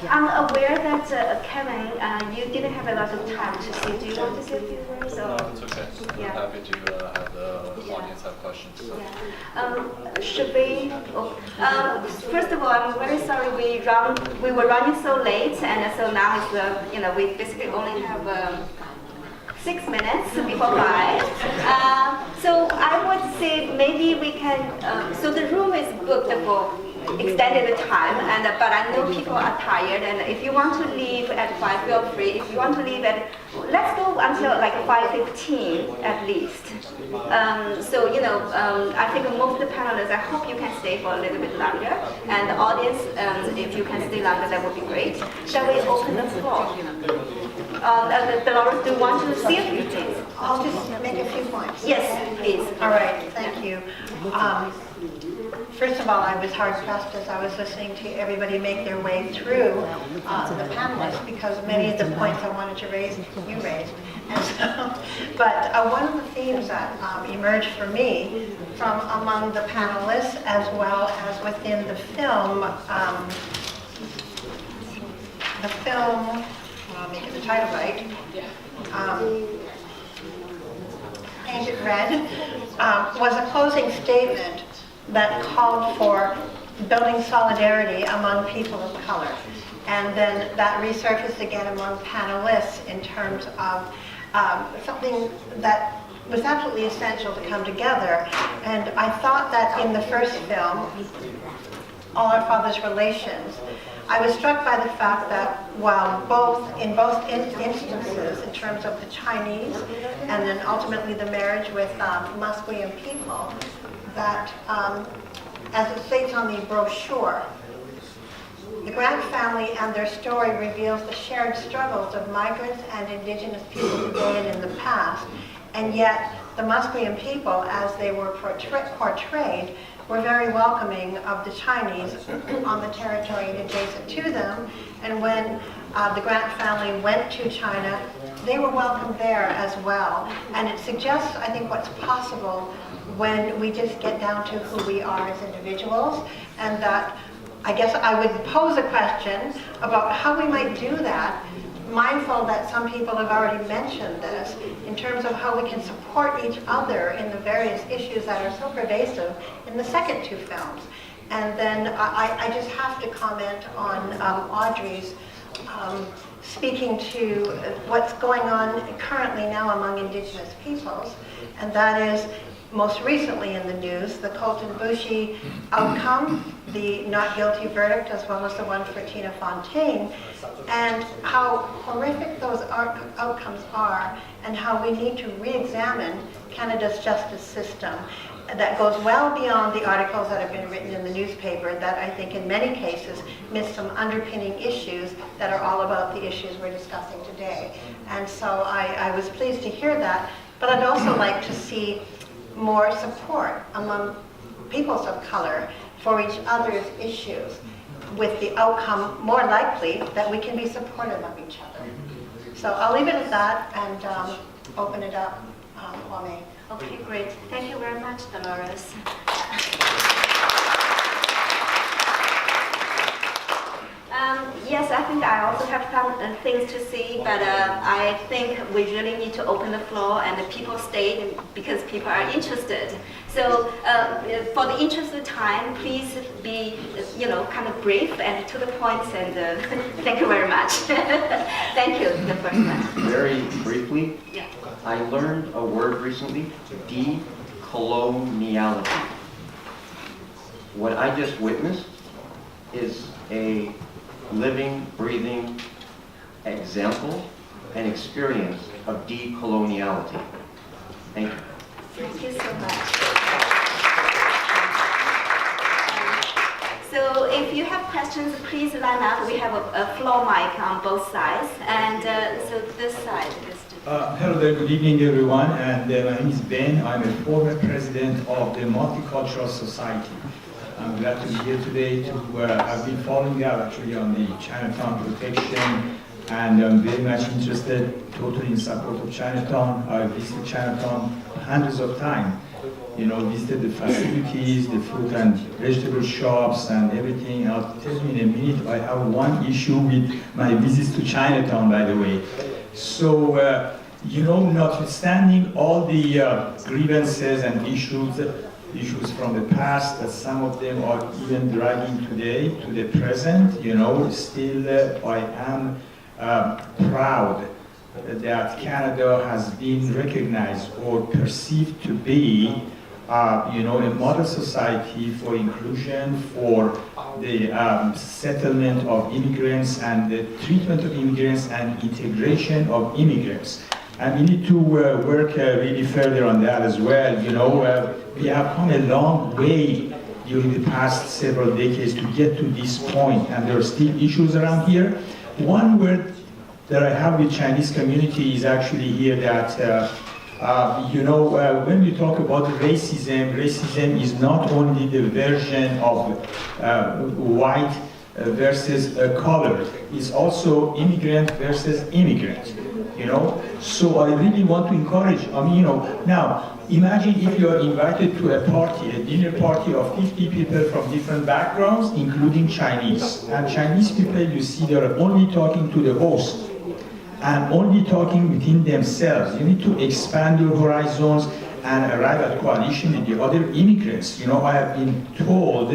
I'm aware that Kevin, you didn't have a lot of time to see. Do you want to say a few words? Or? No, it's okay. I'm happy to have the audience have questions. So. Yeah. Should we? First of all, I'm very sorry we were running so late, and so now it's we basically only have 6 minutes before 5. So I would say maybe we can. So the room is booked for extended time, but I know people are tired, and if you want to leave at 5, feel free. If you want to leave let's go until like 5:15 at least. I think most of the panelists, I hope you can stay for a little bit longer, and the audience, if you can stay longer, that would be great. Shall we open the floor? Dolores, do you want to see a few things? I'll just make a few points. Yes, please. All right, thank you. First of all, I was hard-pressed as I was listening to everybody make their way through the panelists, because many of the points I wanted to raise, you raised. And so, but one of the themes that emerged for me from among the panelists, as well as within the film, I'll make it the title right, Painted Red, was a closing statement that called for building solidarity among people of color. And then that resurfaced again among panelists in terms of something that was absolutely essential to come together. And I thought that in the first film, All Our Father's Relations, I was struck by the fact that while in both instances, in terms of the Chinese and then ultimately the marriage with Musqueam people, that as it states on the brochure, the Grant family and their story reveals the shared struggles of migrants and indigenous people today and in the past, and yet the Musqueam people, as they were portrayed, were very welcoming of the Chinese on the territory adjacent to them. And when the Grant family went to China, they were welcomed there as well. And it suggests, I think, what's possible when we just get down to who we are as individuals. And that, I guess I would pose a question about how we might do that, mindful that some people have already mentioned this, in terms of how we can support each other in the various issues that are so pervasive in the second two films. And then I just have to comment on Audrey's speaking to what's going on currently now among indigenous peoples, and that is most recently in the news, the Colton Bushey outcome, the not guilty verdict, as well as the one for Tina Fontaine, and how horrific those outcomes are, and how we need to re-examine Canada's justice system. That goes well beyond the articles that have been written in the newspaper that I think in many cases miss some underpinning issues that are all about the issues we're discussing today. And so I was pleased to hear that, but I'd also like to see more support among peoples of color for each other's issues, with the outcome more likely that we can be supportive of each other. So I'll leave it at that and open it up, Huamei. Okay, great. Thank you very much, Dolores. Yes, I think I also have some things to see, but I think we really need to open the floor and the people stay because people are interested. So for the interest of time, please be, kind of brief and to the point, and thank you very much. Thank you, the first one. Very briefly, Yeah. I learned a word recently, decoloniality. What I just witnessed is a living, breathing example and experience of decoloniality. Thank you. Thank you so much. So if you have questions, please line up. We have a floor mic on both sides. And so this side is... Hello there, good evening everyone. And my name is Ben. I'm a former president of the Multicultural Society. I'm glad to be here today to, I've been following up actually on the Chinatown protection and I'm very much interested, totally in support of Chinatown. I visited Chinatown hundreds of times. You know, visited the facilities, the fruit and vegetable shops and everything. I'll tell you in a minute, I have one issue with my visits to Chinatown, by the way. So, you know, notwithstanding all the grievances and issues from the past, that some of them are even dragging today to the present, you know, still I am proud that Canada has been recognized or perceived to be, you know, a model society for inclusion, for the settlement of immigrants and the treatment of immigrants and integration of immigrants. And we need to work really further on that as well. You know, we have come a long way during the past several decades to get to this point, and there are still issues around here. One word that I have with Chinese community is actually here that, you know, when we talk about racism, racism is not only the version of white versus colored, it's also immigrant versus immigrant. You know, so I really want to encourage, I mean, you know, now, imagine if you are invited to a party, a dinner party of 50 people from different backgrounds, including Chinese. And Chinese people, you see, they are only talking to the host and only talking within themselves. You need to expand your horizons and arrive at coalition with the other immigrants. You know, I have been told,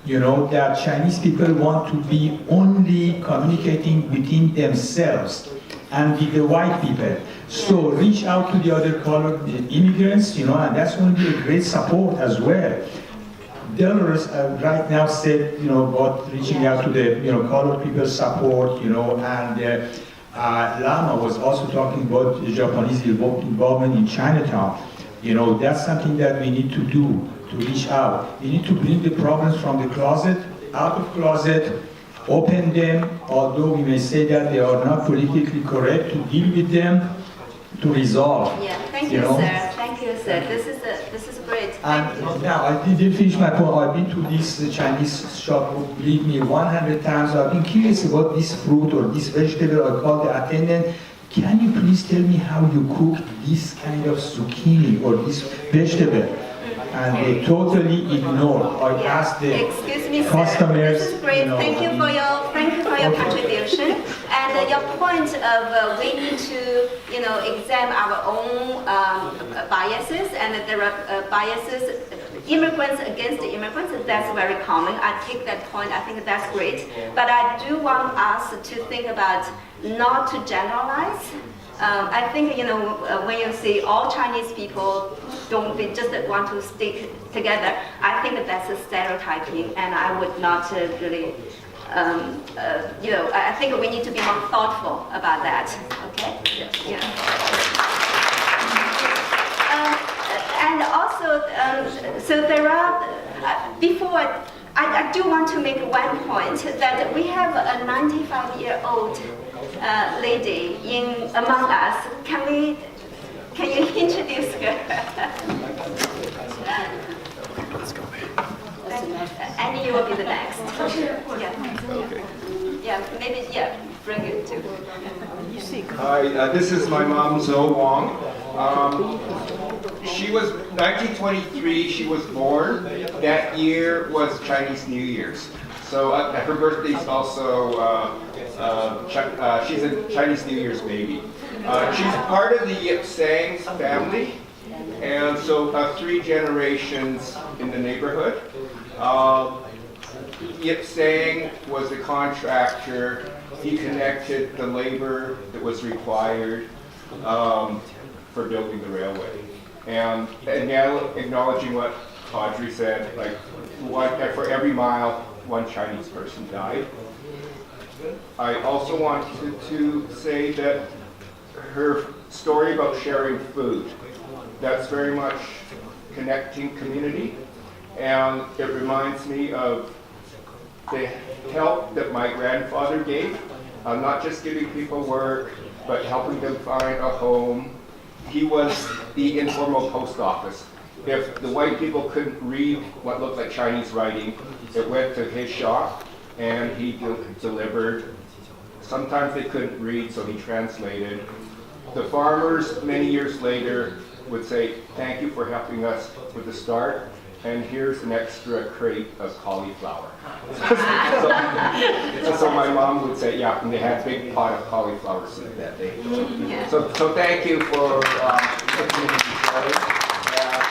you know, that Chinese people want to be only communicating within themselves and with the white people. So reach out to the other colored immigrants, you know, and that's going to be a great support as well. Dolores right now said, you know, about reaching out to the, you know, colored people support, you know, and Lama was also talking about the Japanese involvement in Chinatown. You know, that's something that we need to do, to reach out. We need to bring the problems from the closet, out of closet, open them, although we may say that they are not politically correct, to deal with them, to resolve. Yeah, thank you, sir. Thank you, sir. This is great. And now, I didn't finish my point. I've been to this Chinese shop, believe me, 100 times. I've been curious about this fruit or this vegetable. I called the attendant. Can you please tell me how you cook this kind of zucchini or this vegetable? And they totally ignored. I asked the customers. This is great. You know, thank you for your contribution and your point of we need to, you know, examine our own biases, and there are biases, immigrants against the immigrants. That's very common. I take that point. I think that's great. But I do want us to think about not to generalize. I think, you know, when you see all Chinese people just want to stick together, I think that's a stereotyping, and I would not really, you know, I think we need to be more thoughtful about that. Okay? Yeah. And also, so there are, before, I do want to make one point that we have a 95-year-old lady among us. Can you introduce her? Let's go. Annie, you will be the next. Yeah, maybe, yeah, bring it too. Hi, this is my mom, Huang. She was 1923. She was born. That year was Chinese New Year's. So her birthday is also. She's a Chinese New Year's baby. She's part of the Yip Sang family, and so 3 generations in the neighborhood. Yip Sang was the contractor. He connected the labor that was required for building the railway. And now acknowledging what Audrey said, like for every mile, 1 Chinese person died. I also wanted to say that her story about sharing food, that's very much connecting community, and it reminds me of the help that my grandfather gave, not just giving people work, but helping them find a home. He was the informal post office. If the white people couldn't read what looked like Chinese writing, it went to his shop, and he delivered Sometimes they couldn't read, so he translated. The farmers, many years later, would say, thank you for helping us with the start, and here's an extra crate of cauliflower. So my mom would say, yeah, and they had a big pot of cauliflower soup that day. So thank you for putting it together.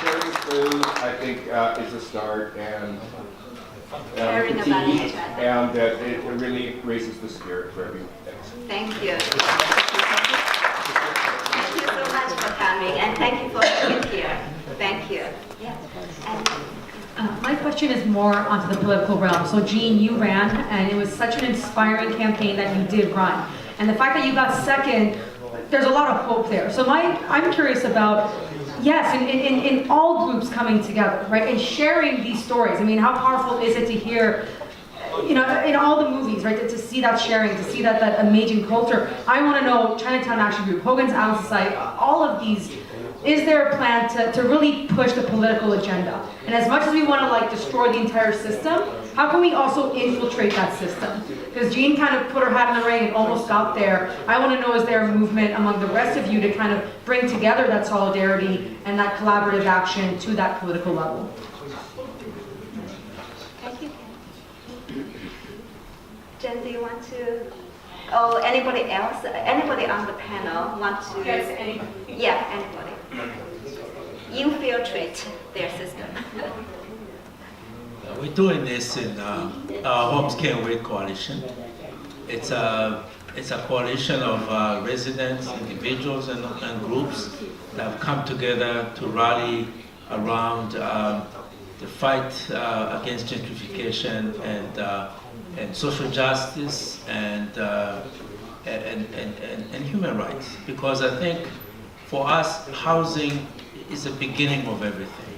Sharing food, I think, is a start, and Caring tea, about each other. and it really raises the spirit for everyone. Thank you. Thank you so much for coming, and thank you for being here. Thank you. Yeah. My question is more onto the political realm. So Jean, you ran, and it was such an inspiring campaign that you did run. And the fact that you got second, there's a lot of hope there. So I'm curious about, yes, in all groups coming together, right, and sharing these stories. I mean, how powerful is it to hear, you know, in all the movies, right, to see that sharing, to see that amazing culture. I want to know Chinatown Action Group, Hogan's Island Society, all of these. Is there a plan to really push the political agenda? And as much as we want to like destroy the entire system, how can we also infiltrate that system? Because Jean kind of put her hat in the ring and almost got there. I want to know, is there a movement among the rest of you to kind of bring together that solidarity and that collaborative action to that political level? Thank you. Jen, do you want to? Oh, anybody else? Anybody on the panel want to? Yes, anybody. Yeah, anybody. Infiltrate their system. We're doing this in Homes Can't Wait Coalition. It's a coalition of residents, individuals, and groups that have come together to rally around the fight against gentrification and social justice and human rights. Because I think for us, housing is the beginning of everything.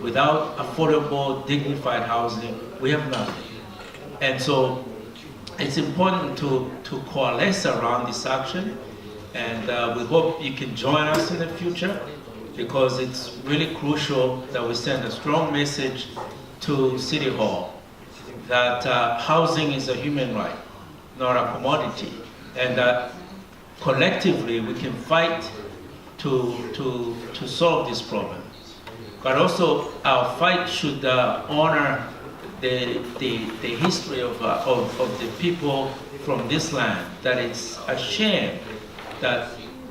Without affordable, dignified housing, we have nothing. And so it's important to coalesce around this action, and we hope you can join us in the future, because it's really crucial that we send a strong message to City Hall that housing is a human right, not a commodity, and that collectively we can fight to solve this problem. But also our fight should honor the history of the people from this land, that it's a shame that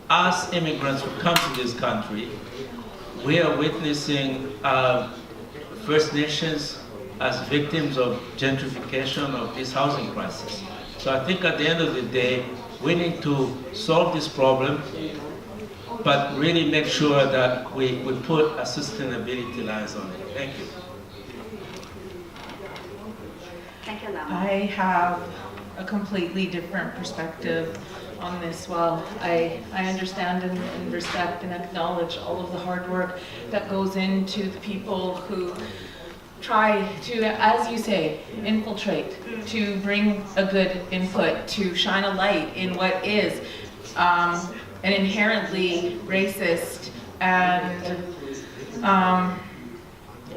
us immigrants who come to this country, we are witnessing First Nations as victims of gentrification of this housing crisis. So I think at the end of the day, we need to solve this problem, but really make sure that we put a sustainability lens on it. Thank you. Thank you, Lama. I have a completely different perspective on this. Well, I understand and respect and acknowledge all of the hard work that goes into the people who try to, as you say, infiltrate, to bring a good input, to shine a light in what is an inherently racist and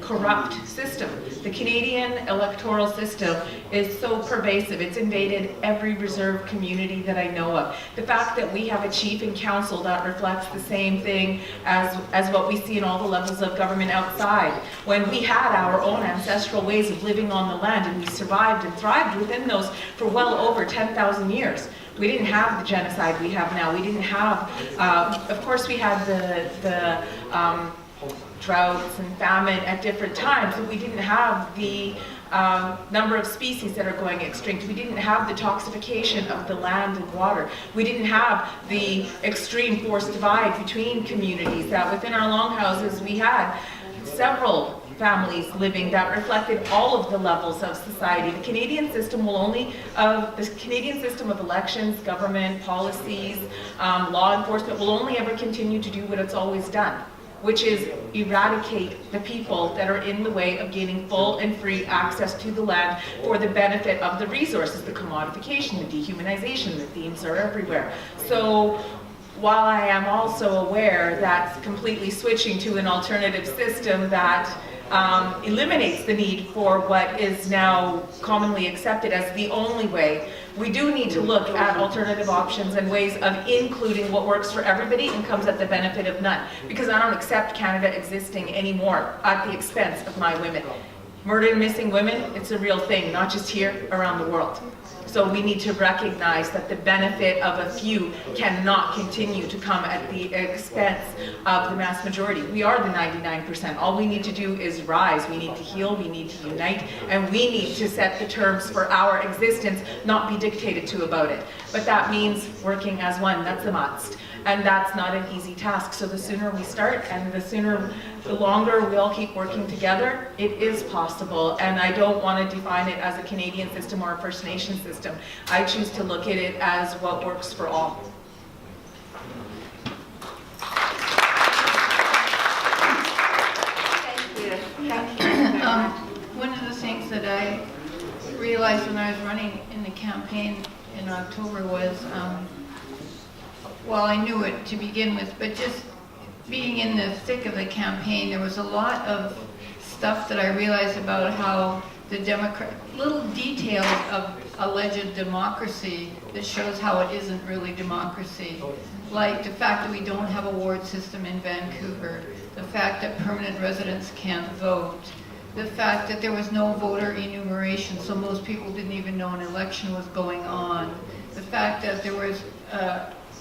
corrupt system. The Canadian electoral system is so pervasive. It's invaded every reserve community that I know of. The fact that we have a chief and council that reflects the same thing as what we see in all the levels of government outside. When we had our own ancestral ways of living on the land, and we survived and thrived within those for well over 10,000 years. We didn't have the genocide we have now. We didn't have, of course we had the droughts and famine at different times, but we didn't have the number of species that are going extinct. We didn't have the toxification of the land and water. We didn't have the extreme forced divide between communities, that within our longhouses we had several families living that reflected all of the levels of society. The Canadian system will only, the Canadian system of elections, government, policies, law enforcement will only ever continue to do what it's always done, which is eradicate the people that are in the way of gaining full and free access to the land for the benefit of the resources, the commodification, the dehumanization, the themes are everywhere. So while I am also aware that completely switching to an alternative system that eliminates the need for what is now commonly accepted as the only way We do need to look at alternative options and ways of including what works for everybody and comes at the benefit of none. Because I don't accept Canada existing anymore at the expense of my women. Murdered and missing women, it's a real thing, not just here, around the world. So we need to recognize that the benefit of a few cannot continue to come at the expense of the mass majority. We are the 99%. All we need to do is rise. We need to heal, we need to unite, and we need to set the terms for our existence, not be dictated to about it. But that means working as one, that's a must. And that's not an easy task. So the sooner we start and the longer we all keep working together, it is possible. And I don't want to define it as a Canadian system or a First Nation system. I choose to look at it as what works for all. One of the things that I realized when I was running in the campaign in October was, well, I knew it to begin with, but just being in the thick of the campaign, there was a lot of stuff that I realized about how the little details of alleged democracy that shows how it isn't really democracy. Like the fact that we don't have a ward system in Vancouver, the fact that permanent residents can't vote, the fact that there was no voter enumeration, so most people didn't even know an election was going on, the fact that there was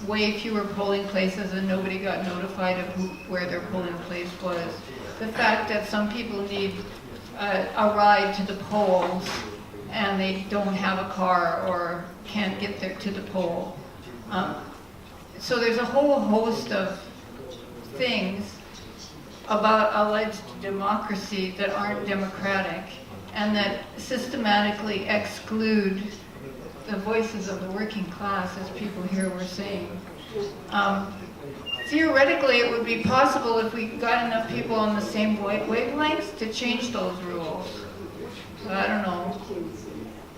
way fewer polling places and nobody got notified of where their polling place was. The fact that some people need a ride to the polls and they don't have a car or can't get there to the poll. So there's a whole host of things about alleged democracy that aren't democratic and that systematically exclude the voices of the working class, as people here were saying. Theoretically, it would be possible if we got enough people on the same wavelengths to change those rules. But I don't know.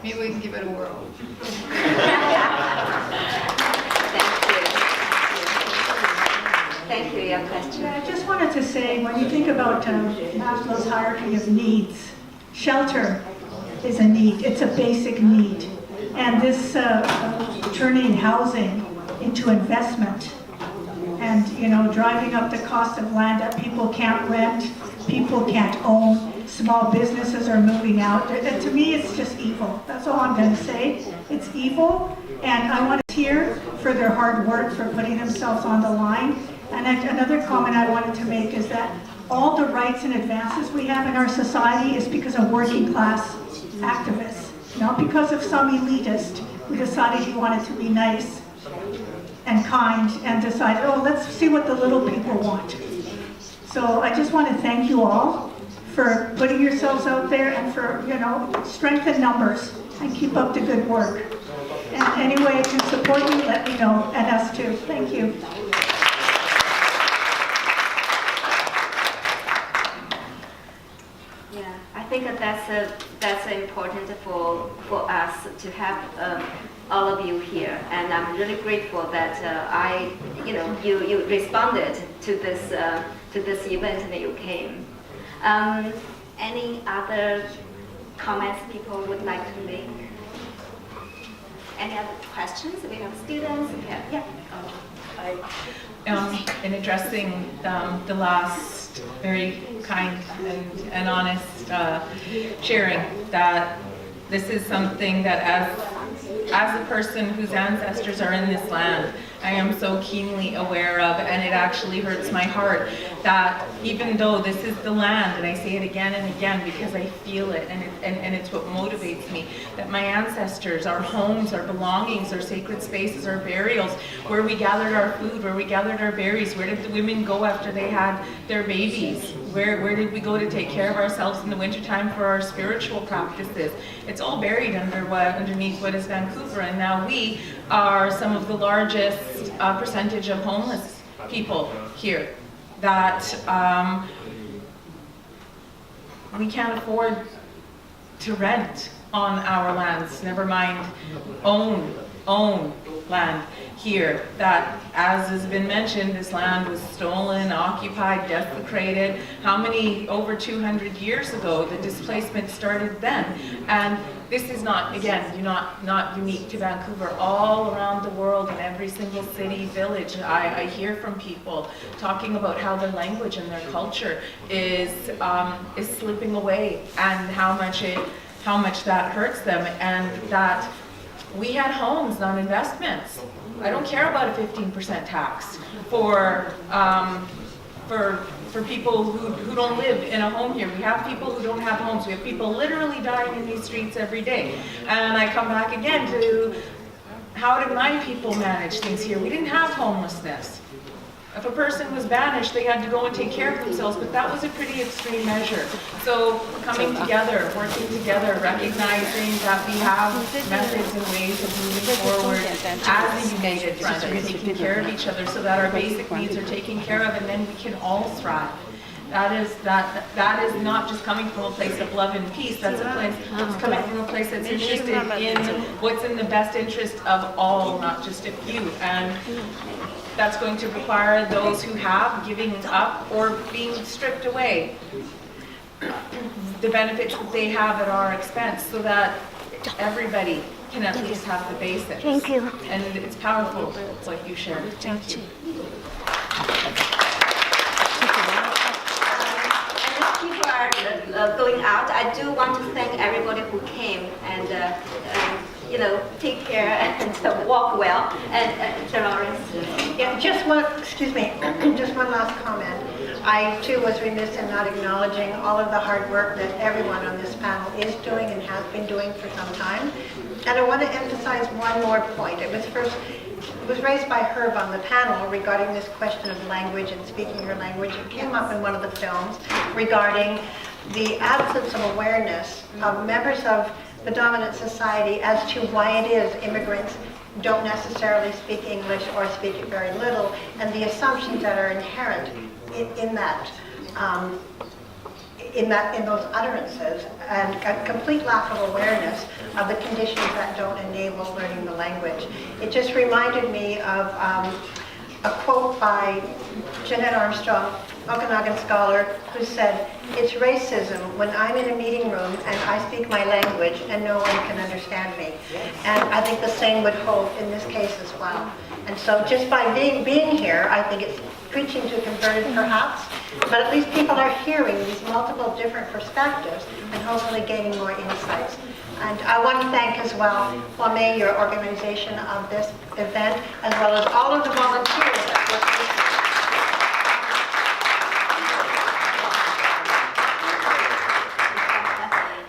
Maybe we can give it a whirl. Thank you. Your question. I just wanted to say, when you think about Maslow's hierarchy of needs, shelter is a need. It's a basic need. And this turning housing into investment and, you know, driving up the cost of land that people can't rent, people can't own, small businesses are moving out. And to me, it's just evil. That's all I'm going to say. It's evil, and I want to cheer for their hard work, for putting themselves on the line. And another comment I wanted to make is that all the rights and advances we have in our society is because of working class activists, not because of some elitist who decided he wanted to be nice and kind and decided, oh, let's see what the little people want. So I just want to thank you all for putting yourselves out there and for, you know, strength in numbers and keep up the good work. And any way I can support you, let me know, and us too. Thank you. I think that's important for us to have all of you here, and I'm really grateful that you responded to this event and you came. Any other comments people would like to make? Any other questions? We have students. In addressing the last very kind and honest sharing, that this is something that as a person whose ancestors are in this land, I am so keenly aware of, and it actually hurts my heart that even though this is the land, and I say it again and again because I feel it, and it's what motivates me, that my ancestors, our homes, our belongings, our sacred spaces, our burials, where we gathered our food, where we gathered our berries, where did the women go after they had their babies, where did we go to take care of ourselves in the wintertime for our spiritual practices? It's all buried underneath what is Vancouver, and now we are some of the largest percentage of homeless people here, that we can't afford to rent on our lands, never mind own land. here that, as has been mentioned, this land was stolen, occupied, desecrated. How many, over 200 years ago, the displacement started then. And this is not, again, not unique to Vancouver. All around the world, in every single city, village, I hear from people talking about how their language and their culture is slipping away, and how much that hurts them, and that we had homes, not investments. I don't care about a 15% tax for people who don't live in a home here. We have people who don't have homes. We have people literally dying in these streets every day. And I come back again to, how did my people manage things here? We didn't have homelessness. If a person was banished, they had to go and take care of themselves, but that was a pretty extreme measure. So coming together, working together, recognizing that we have methods and ways of moving forward as a united front and taking care of each other so that our basic needs are taken care of, and then we can all thrive. That is not just coming from a place of love and peace. That's a place that's coming from a place that's interested in what's in the best interest of all, not just a few. And that's going to require those who have giving up or being stripped away the benefits that they have at our expense, so that everybody can at least have the basics. Thank you. And it's powerful, what you shared. Thank you. People are going out. I do want to thank everybody who came and take care and walk well. And Dolores. Yeah, just one last comment. I too was remiss in not acknowledging all of the hard work that everyone on this panel is doing and has been doing for some time. And I want to emphasize one more point. It was raised by Herb on the panel regarding this question of language and speaking your language. It came up in one of the films regarding the absence of awareness of members of the dominant society as to why it is immigrants don't necessarily speak English or speak it very little, and the assumptions that are inherent in those utterances, and a complete lack of awareness of the conditions that don't enable learning the language. It just reminded me of a quote by Jeanette Armstrong, Okanagan scholar, who said, "It's racism when I'm in a meeting room and I speak my language and no one can understand me." And I think the same would hold in this case as well. And so just by being here, I think it's preaching to converted perhaps, but at least people are hearing these multiple different perspectives and hopefully gaining more insights. And I want to thank as well Huamei, your organization of this event, as well as all of the volunteers that work with us.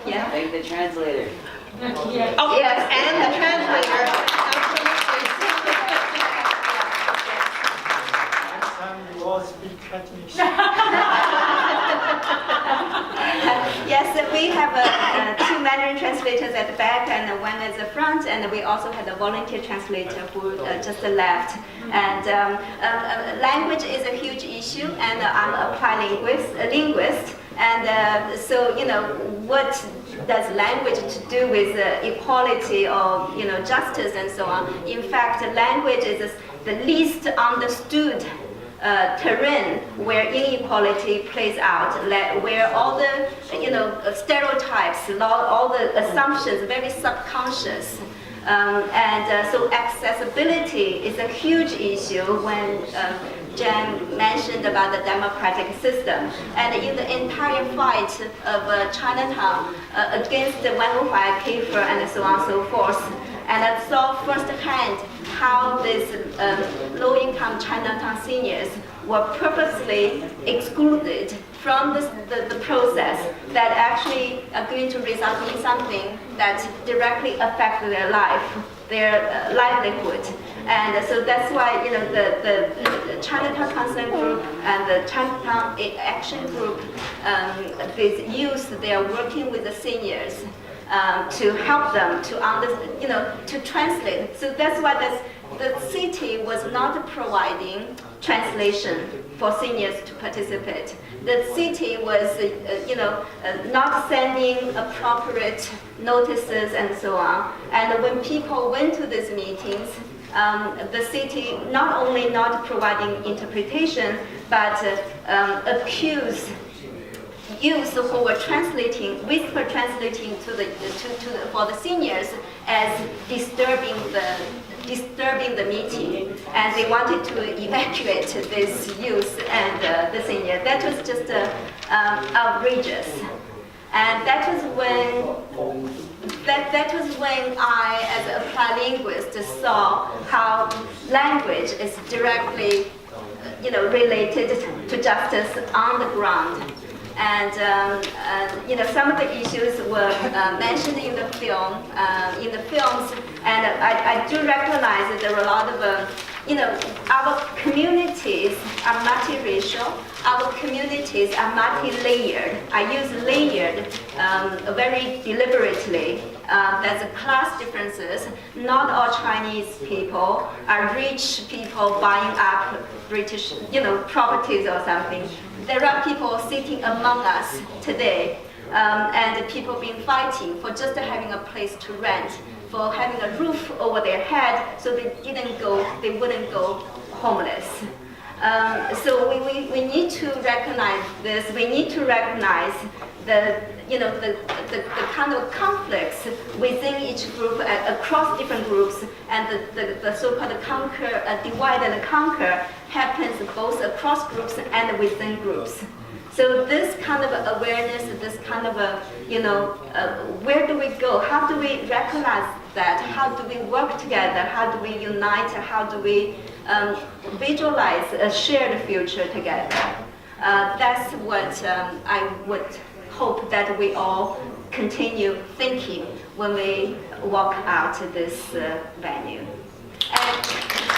Yeah. Thank the translator. Yeah. Oh yes, and the translator. Yes, we have two Mandarin translators at the back and one at the front, and we also had a volunteer translator who just left. And language is a huge issue, and I'm a applied linguist. And so, what does language to do with equality or, justice and so on? In fact, language is the least understood terrain where inequality plays out, where all the stereotypes, all the assumptions, very subconscious. So accessibility is a huge issue when Jen mentioned about the democratic system. And in the entire fight of Chinatown against the 105 Kiefer and so on and so forth, and I saw firsthand how these low-income Chinatown seniors were purposely excluded from the process that actually are going to result in something that directly affects their life, their livelihood. And so that's why the Chinatown Concern Group and the Chinatown Action Group, these youth, they are working with the seniors to help them to to translate. So that's why the city was not providing translation for seniors to participate. The city was, not sending appropriate notices and so on. And when people went to these meetings, the city not only not providing interpretation, but accuse youth who were whisper translating for the seniors as disturbing the meeting, and they wanted to evacuate this youth and the senior. That was just outrageous, and that was when I, as a applied linguist, saw how language is directly, related to justice on the ground. And some of the issues were mentioned in the films, and I do recognize that there are a lot of, our communities are multiracial, our communities are multi-layered. I use layered very deliberately. There's class differences. Not all Chinese people are rich people buying up British, properties or something. There are people sitting among us today, and people been fighting for just having a place to rent, for having a roof over their head, so they wouldn't go homeless. So we need to recognize this. We need to recognize the kind of conflicts within each group, across different groups, and the so-called divide and conquer happens both across groups and within groups. So this kind of awareness, this kind of where do we go? How do we recognize that? How do we work together? How do we unite? How do we visualize a shared future together? That's what I would hope that we all continue thinking when we walk out this venue. And